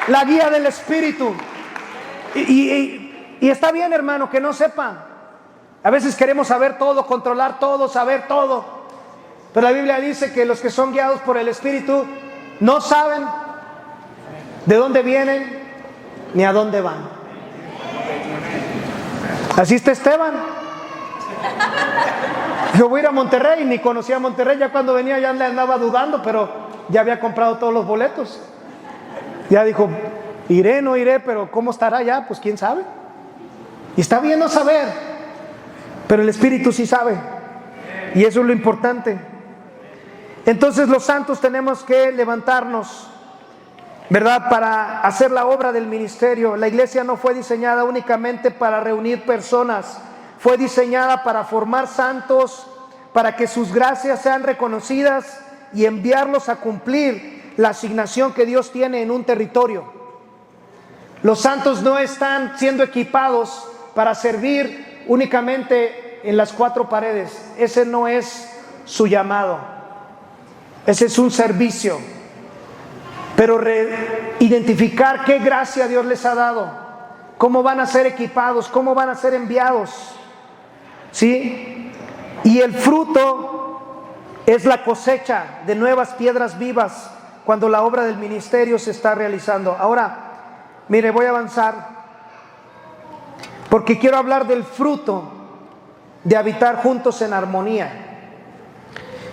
la guía del Espíritu. Y está bien, hermano, que no sepan. A veces queremos saber todo, controlar todo, saber todo. Pero la Biblia dice que los que son guiados por el Espíritu no saben de dónde vienen ni a dónde van. Así está Esteban. Yo voy a ir a Monterrey, ni conocía Monterrey, ya cuando venía ya le andaba dudando, pero ya había comprado todos los boletos. Ya dijo, iré, no iré, pero ¿cómo estará allá? Pues quién sabe. Y está bien no saber, pero el Espíritu sí sabe, y eso es lo importante. Entonces los santos tenemos que levantarnos, ¿verdad?, para hacer la obra del ministerio. La iglesia no fue diseñada únicamente para reunir personas, fue diseñada para formar santos, para que sus gracias sean reconocidas y enviarlos a cumplir la asignación que Dios tiene en un territorio. Los santos no están siendo equipados para servir únicamente en las 4 paredes. Ese no es su llamado. Ese es un servicio. Pero identificar qué gracia Dios les ha dado, cómo van a ser equipados, cómo van a ser enviados, ¿sí? Y el fruto es la cosecha de nuevas piedras vivas cuando la obra del ministerio se está realizando. Ahora, mire, voy a avanzar porque quiero hablar del fruto de habitar juntos en armonía.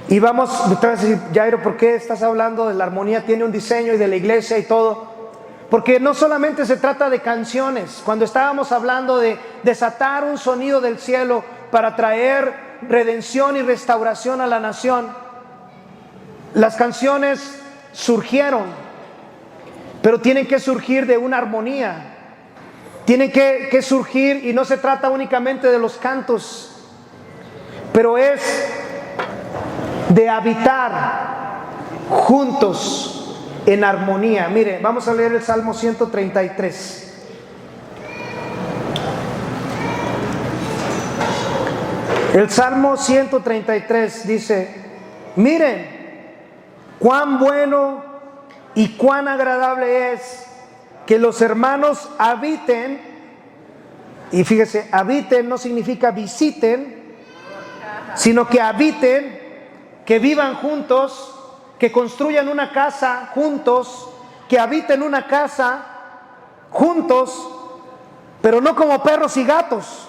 Y vamos, te vas a decir, Jairo, ¿por qué estás hablando de la armonía? Tiene un diseño y de la iglesia y todo. Porque no solamente se trata de canciones. Cuando estábamos hablando de desatar un sonido del cielo para traer redención y restauración a la nación, las canciones surgieron, pero tienen que surgir de una armonía. Tienen que surgir, y no se trata únicamente de los cantos, pero es de habitar juntos en armonía. Mire, vamos a leer el Salmo 133. El Salmo 133 dice, miren cuán bueno y cuán agradable es que los hermanos habiten. Y fíjese, habiten no significa visiten, sino que habiten, que vivan juntos, que construyan una casa juntos, que habiten una casa juntos, pero no como perros y gatos,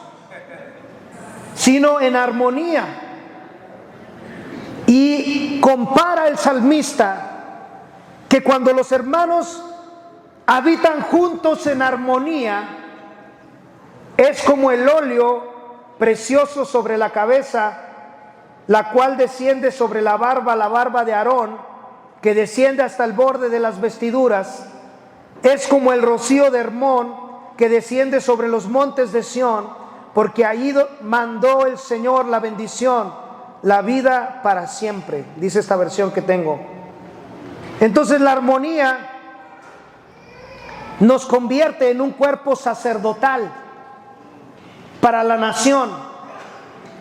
sino en armonía. Y Y compara el salmista que cuando los hermanos habitan juntos en armonía, es como el óleo precioso sobre la cabeza, la cual desciende sobre la barba de Aarón, que desciende hasta el borde de las vestiduras. Es como el rocío de Hermón, que desciende sobre los montes de Sión, porque ahí mandó el Señor la bendición, la vida para siempre, dice esta versión que tengo. Entonces la armonía nos convierte en un cuerpo sacerdotal para la nación.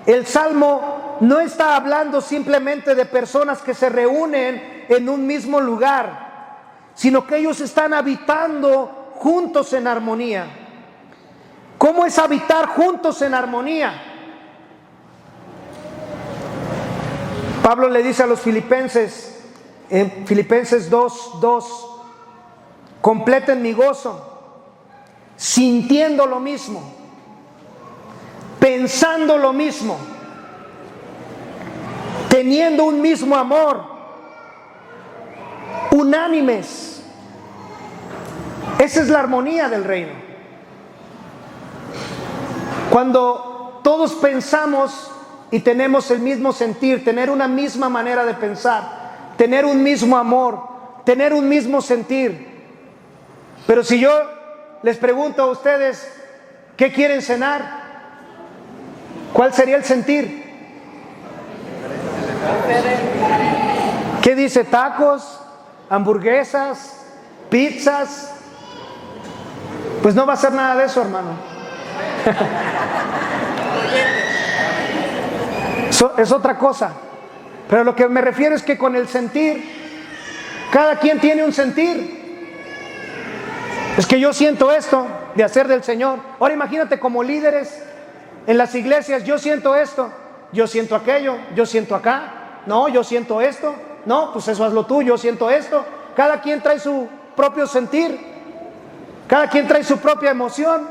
El Salmo no está hablando simplemente de personas que se reúnen en un mismo lugar, sino que ellos están habitando juntos en armonía. ¿Cómo es habitar juntos en armonía? Pablo le dice a los filipenses, en Filipenses 2:2, completen mi gozo, sintiendo lo mismo, pensando lo mismo, teniendo un mismo amor, unánimes. Esa es la armonía del reino. Cuando todos pensamos y tenemos el mismo sentir, tener una misma manera de pensar, tener un mismo amor, tener un mismo sentir. Pero si yo les pregunto a ustedes, ¿qué quieren cenar? ¿Cuál sería el sentir? ¿Qué dice? ¿Tacos? ¿Hamburguesas? ¿Pizzas? Pues no va a ser nada de eso, hermano. Es otra cosa. Pero lo que me refiero es que con el sentir, cada quien tiene un sentir. Es que yo siento esto de hacer del Señor. Ahora imagínate como líderes en las iglesias, yo siento esto, yo siento aquello, yo siento acá, no, yo siento esto, no, pues eso hazlo tú, yo siento esto. Cada quien trae su propio sentir, cada quien trae su propia emoción,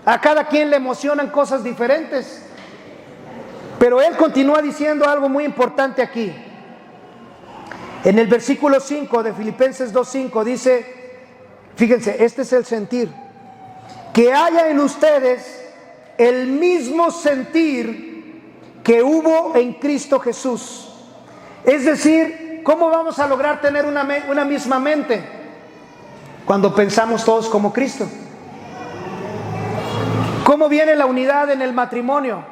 a cada quien le emocionan cosas diferentes. Pero él continúa diciendo algo muy importante aquí. En el versículo 5 de Filipenses 2:5 dice, fíjense, este es el sentir, que haya en ustedes el mismo sentir que hubo en Cristo Jesús. Es decir, ¿cómo vamos a lograr tener una misma mente? Cuando pensamos todos como Cristo. ¿Cómo viene la unidad en el matrimonio?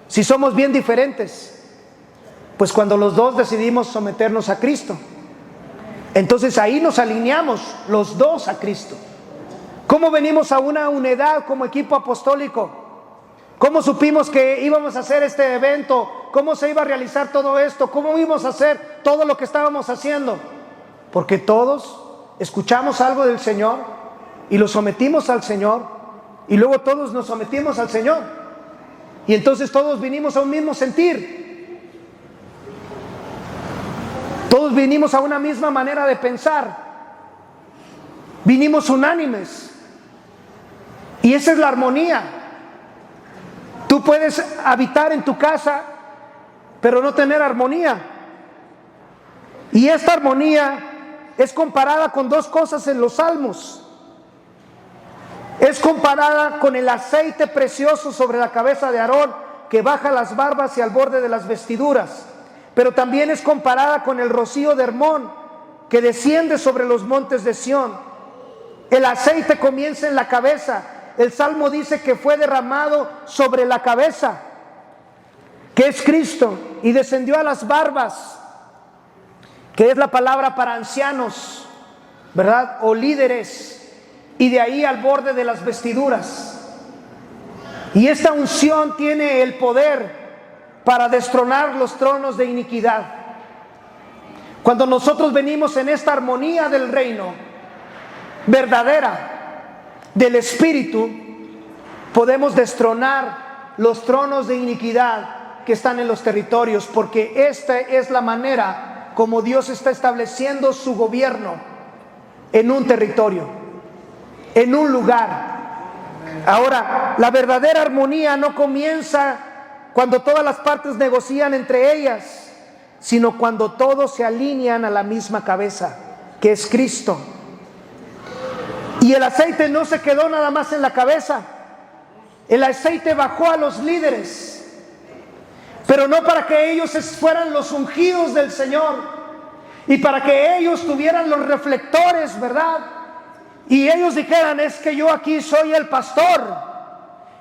Si somos bien diferentes, pues cuando los dos decidimos someternos a Cristo, entonces ahí nos alineamos los dos a Cristo. ¿Cómo venimos a una unidad como equipo apostólico? ¿Cómo supimos que íbamos a hacer este evento? ¿Cómo se iba a realizar todo esto? ¿Cómo íbamos a hacer todo lo que estábamos haciendo? Porque todos escuchamos algo del Señor y lo sometimos al Señor, y luego todos nos sometimos al Señor, y entonces todos vinimos a un mismo sentir, todos vinimos a una misma manera de pensar, vinimos unánimes, y esa es la armonía. Tú puedes habitar en tu casa pero no tener armonía, y esta armonía es comparada con dos cosas en los salmos. Es comparada con el aceite precioso sobre la cabeza de Aarón, que baja las barbas y al borde de las vestiduras. Pero también es comparada con el rocío de Hermón, que desciende sobre los montes de Sión. El aceite comienza en la cabeza. El Salmo dice que fue derramado sobre la cabeza, que es Cristo, y descendió a las barbas, que es la palabra para ancianos, ¿verdad? O líderes. Y de ahí al borde de las vestiduras. Y esta unción tiene el poder para destronar los tronos de iniquidad. Cuando nosotros venimos en esta armonía del reino verdadera del Espíritu, podemos destronar los tronos de iniquidad que están en los territorios, porque esta es la manera como Dios está estableciendo su gobierno en un territorio, en un lugar. Ahora, la verdadera armonía no comienza cuando todas las partes negocian entre ellas, sino cuando todos se alinean a la misma cabeza, que es Cristo. Y el aceite no se quedó nada más en la cabeza. El aceite bajó a los líderes, pero no para que ellos fueran los ungidos del Señor y para que ellos tuvieran los reflectores, ¿verdad? Y ellos dijeran, es que yo aquí soy el pastor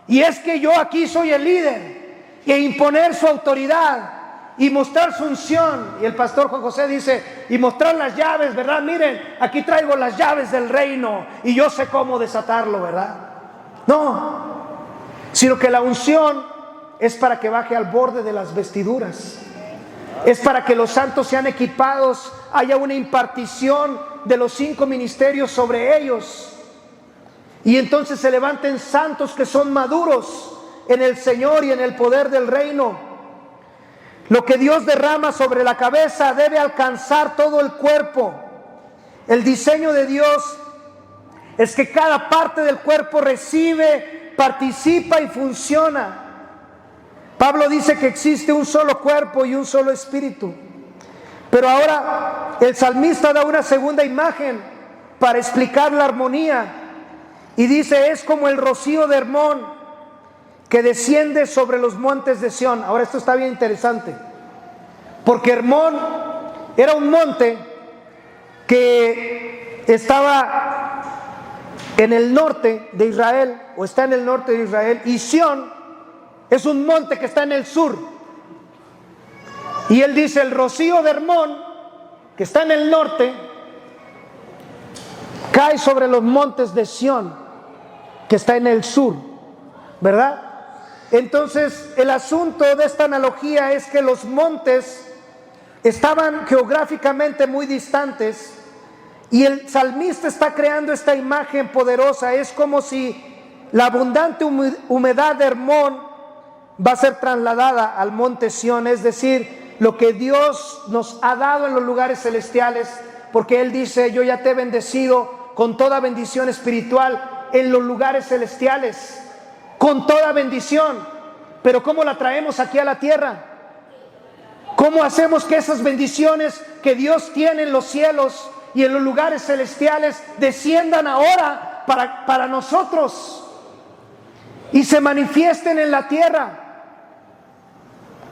y es que yo aquí soy el líder, e imponer su autoridad y mostrar su unción. Y el pastor Juan José dice, y mostrar las llaves, ¿verdad? Miren, aquí traigo las llaves del reino y yo sé cómo desatarlo, ¿verdad? No, sino que la unción es para que baje al borde de las vestiduras, es para que los santos sean equipados, haya una impartición de los 5 ministerios sobre ellos, y entonces se levanten santos que son maduros en el Señor y en el poder del reino. Lo que Dios derrama sobre la cabeza debe alcanzar todo el cuerpo. El diseño de Dios es que cada parte del cuerpo recibe, participa y funciona. Pablo dice que existe un solo cuerpo y un solo espíritu. Pero ahora el salmista da una segunda imagen para explicar la armonía. Y dice, es como el rocío de Hermón que desciende sobre los montes de Sión. Ahora esto está bien interesante, porque Hermón era un monte que estaba en el norte de Israel, o está en el norte de Israel, y Sión es un monte que está en el sur. Y él dice, el rocío de Hermón, que está en el norte, cae sobre los montes de Sión, que está en el sur, ¿verdad? Entonces el asunto de esta analogía es que los montes estaban geográficamente muy distantes, y el salmista está creando esta imagen poderosa. Es como si la abundante humedad de Hermón va a ser trasladada al monte Sión, es decir, lo que Dios nos ha dado en los lugares celestiales, porque Él dice, yo ya te he bendecido con toda bendición espiritual en los lugares celestiales, con toda bendición. Pero ¿cómo la traemos aquí a la tierra? ¿Cómo hacemos que esas bendiciones que Dios tiene en los cielos y en los lugares celestiales desciendan ahora para nosotros y se manifiesten en la tierra?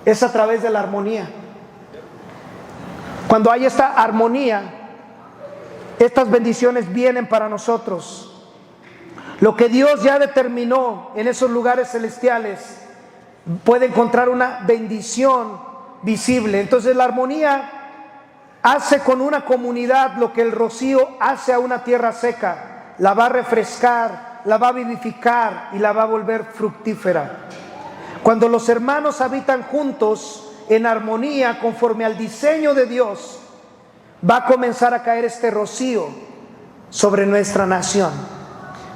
Es a través de la armonía. Cuando hay esta armonía, estas bendiciones vienen para nosotros. Lo que Dios ya determinó en esos lugares celestiales puede encontrar una bendición visible. Entonces la armonía hace con una comunidad lo que el rocío hace a una tierra seca. La va a refrescar, la va a vivificar y la va a volver fructífera. Cuando los hermanos habitan juntos en armonía conforme al diseño de Dios, va a comenzar a caer este rocío sobre nuestra nación.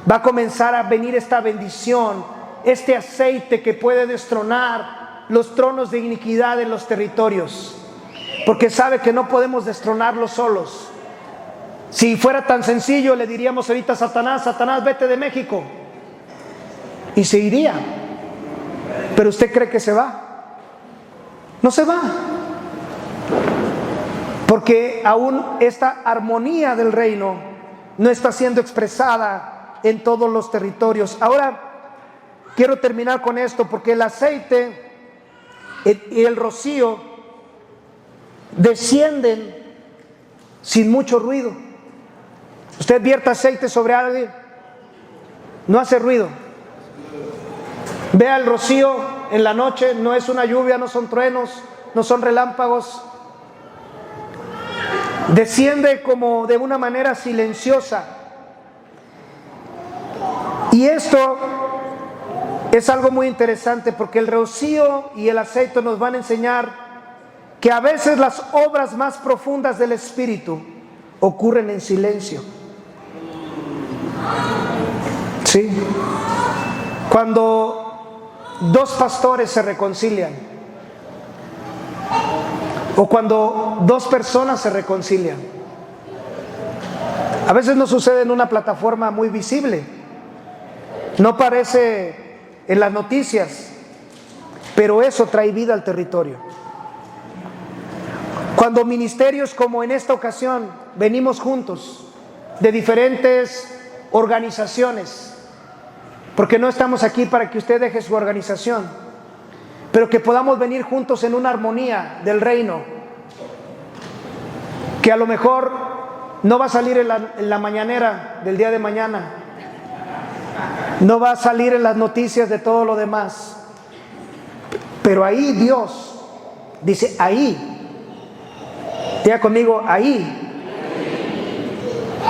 Va a comenzar a venir esta bendición, este aceite que puede destronar los tronos de iniquidad en los territorios, porque sabe que no podemos destronarlos solos. Si fuera tan sencillo, le diríamos ahorita a Satanás, Satanás, vete de México, y se iría. Pero usted cree que se va. No se va, porque aún esta armonía del reino no está siendo expresada en todos los territorios. Ahora quiero terminar con esto, porque el aceite y el rocío descienden sin mucho ruido. Usted vierte aceite sobre alguien, no hace ruido. Vea el rocío en la noche, no es una lluvia, no son truenos, no son relámpagos. Desciende como de una manera silenciosa. Y esto es algo muy interesante, porque el rocío y el aceite nos van a enseñar que a veces las obras más profundas del Espíritu ocurren en silencio. ¿Sí? Cuando dos pastores se reconcilian, o cuando dos personas se reconcilian, a veces no sucede en una plataforma muy visible, no parece en las noticias, pero eso trae vida al territorio. Cuando ministerios como en esta ocasión venimos juntos de diferentes organizaciones, porque no estamos aquí para que usted deje su organización, pero que podamos venir juntos en una armonía del reino, que a lo mejor no va a salir en la mañanera del día de mañana, no va a salir en las noticias de todo lo demás, pero ahí Dios dice, ahí, diga conmigo, ahí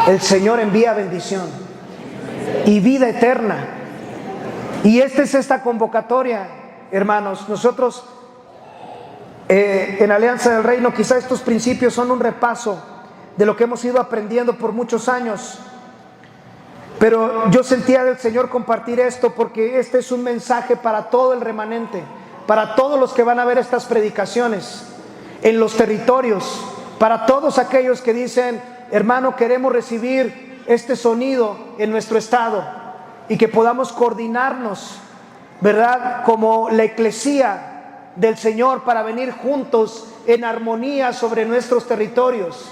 el Señor envía bendición y vida eterna. Y esta es esta convocatoria, hermanos. Nosotros en Alianza del Reino, quizá estos principios son un repaso de lo que hemos ido aprendiendo por muchos años, pero yo sentía del Señor compartir esto porque este es un mensaje para todo el remanente, para todos los que van a ver estas predicaciones en los territorios, para todos aquellos que dicen, hermano, queremos recibir este sonido en nuestro estado y que podamos coordinarnos, ¿verdad?, como la eclesía del Señor para venir juntos en armonía sobre nuestros territorios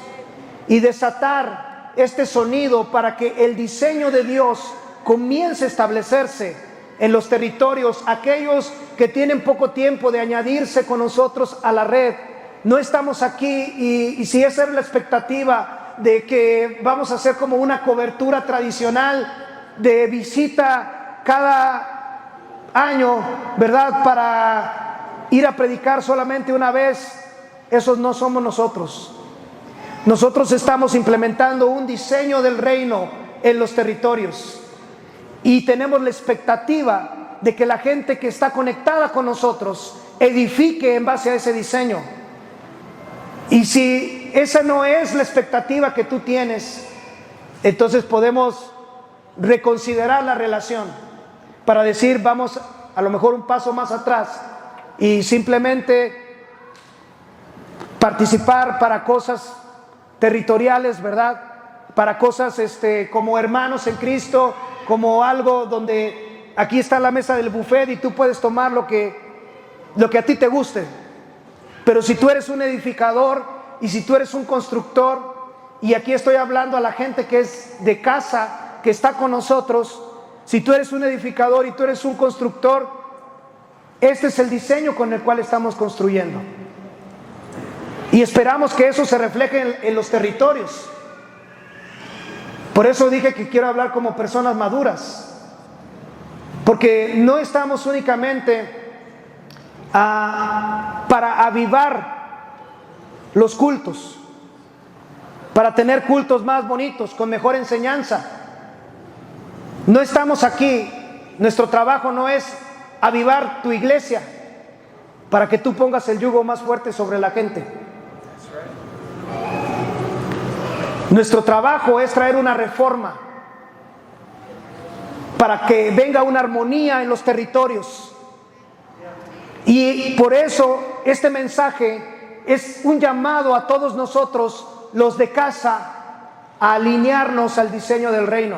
y desatar este sonido para que el diseño de Dios comience a establecerse en los territorios. Aquellos que tienen poco tiempo de añadirse con nosotros a la red, no estamos aquí y si esa es la expectativa de que vamos a hacer como una cobertura tradicional de visita cada año, ¿verdad?, para ir a predicar solamente una vez, esos no somos nosotros. Nosotros estamos implementando un diseño del reino en los territorios y tenemos la expectativa de que la gente que está conectada con nosotros edifique en base a ese diseño. Y si esa no es la expectativa que tú tienes, entonces podemos reconsiderar la relación para decir, vamos a lo mejor un paso más atrás y simplemente participar para cosas territoriales, ¿verdad?, para cosas como hermanos en Cristo, como algo donde aquí está la mesa del buffet y tú puedes tomar lo que a ti te guste. Pero si tú eres un edificador y si tú eres un constructor, y aquí estoy hablando a la gente que es de casa, que está con nosotros, si tú eres un edificador y tú eres un constructor, este es el diseño con el cual estamos construyendo. Y esperamos que eso se refleje en los territorios. Por eso dije que quiero hablar como personas maduras, porque no estamos únicamente para avivar los cultos, para tener cultos más bonitos, con mejor enseñanza. No estamos aquí, nuestro trabajo no es avivar tu iglesia para que tú pongas el yugo más fuerte sobre la gente. Nuestro trabajo es traer una reforma para que venga una armonía en los territorios. Y por eso este mensaje es un llamado a todos nosotros, los de casa, a alinearnos al diseño del reino.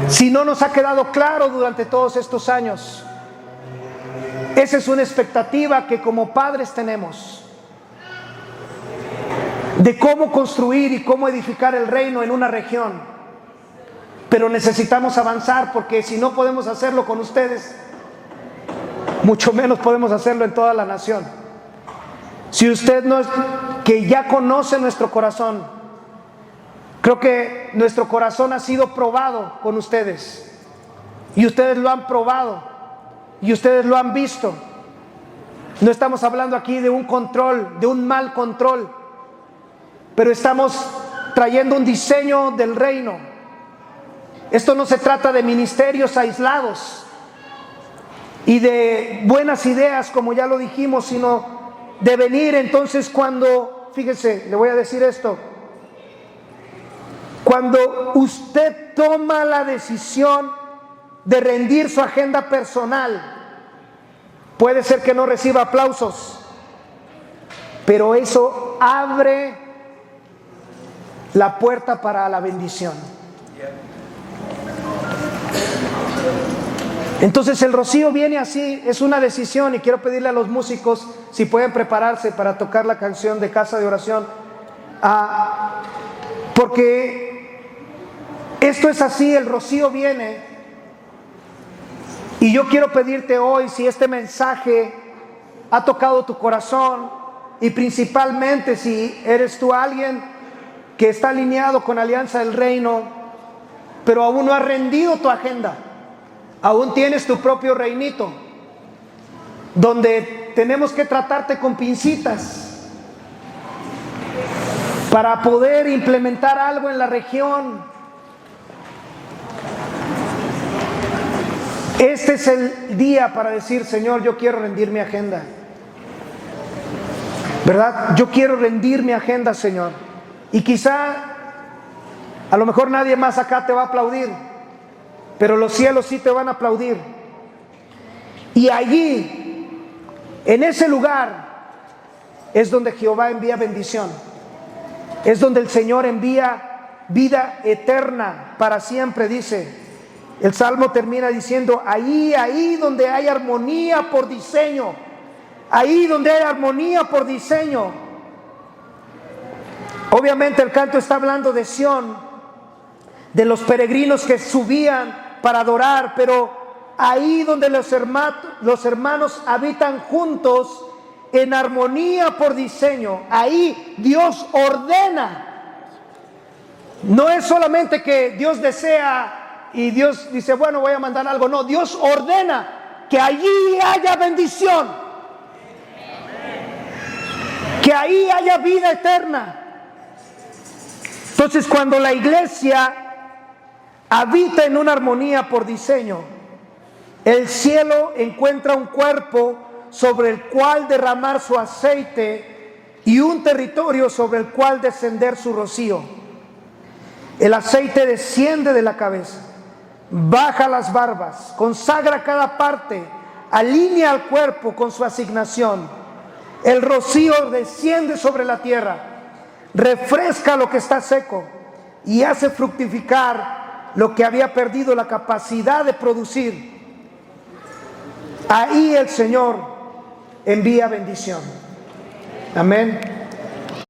Si no nos ha quedado claro durante todos estos años, esa es una expectativa que como padres tenemos, de cómo construir y cómo edificar el reino en una región. Pero necesitamos avanzar, porque si no podemos hacerlo con ustedes, mucho menos podemos hacerlo en toda la nación. Si usted no es, que ya conoce nuestro corazón, creo que nuestro corazón ha sido probado con ustedes, y ustedes lo han probado y ustedes lo han visto. No estamos hablando aquí de un control, de un mal control, pero estamos trayendo un diseño del reino. Esto no se trata de ministerios aislados y de buenas ideas, como ya lo dijimos, sino de venir entonces cuando, fíjese, le voy a decir esto, cuando usted toma la decisión de rendir su agenda personal, puede ser que no reciba aplausos, pero eso abre la puerta para la bendición. Entonces el rocío viene así, es una decisión, y quiero pedirle a los músicos si pueden prepararse para tocar la canción de Casa de Oración, porque esto es así, el rocío viene. Y yo quiero pedirte hoy, si este mensaje ha tocado tu corazón, y principalmente si eres tú alguien que está alineado con Alianza del Reino, pero aún no has rendido tu agenda, aún tienes tu propio reinito, donde tenemos que tratarte con pincitas para poder implementar algo en la región. Este es el día para decir: Señor, yo quiero rendir mi agenda, ¿verdad? Yo quiero rendir mi agenda, Señor. Y quizá, a lo mejor nadie más acá te va a aplaudir, pero los cielos sí te van a aplaudir. Y allí, en ese lugar, es donde Jehová envía bendición. Es donde el Señor envía vida eterna para siempre, dice. El Salmo termina diciendo: ahí donde hay armonía por diseño. Ahí donde hay armonía por diseño. Obviamente el canto está hablando de Sión, de los peregrinos que subían para adorar, pero ahí donde los hermanos habitan juntos en armonía por diseño, ahí Dios ordena. No es solamente que Dios desea y Dios dice: bueno, voy a mandar algo. No, Dios ordena que allí haya bendición, que ahí haya vida eterna. Entonces, cuando la iglesia habita en una armonía por diseño, el cielo encuentra un cuerpo sobre el cual derramar su aceite y un territorio sobre el cual descender su rocío. El aceite desciende de la cabeza, baja las barbas, consagra cada parte, alinea al cuerpo con su asignación. El rocío desciende sobre la tierra, refresca lo que está seco y hace fructificar lo que había perdido la capacidad de producir. Ahí el Señor envía bendición. Amén.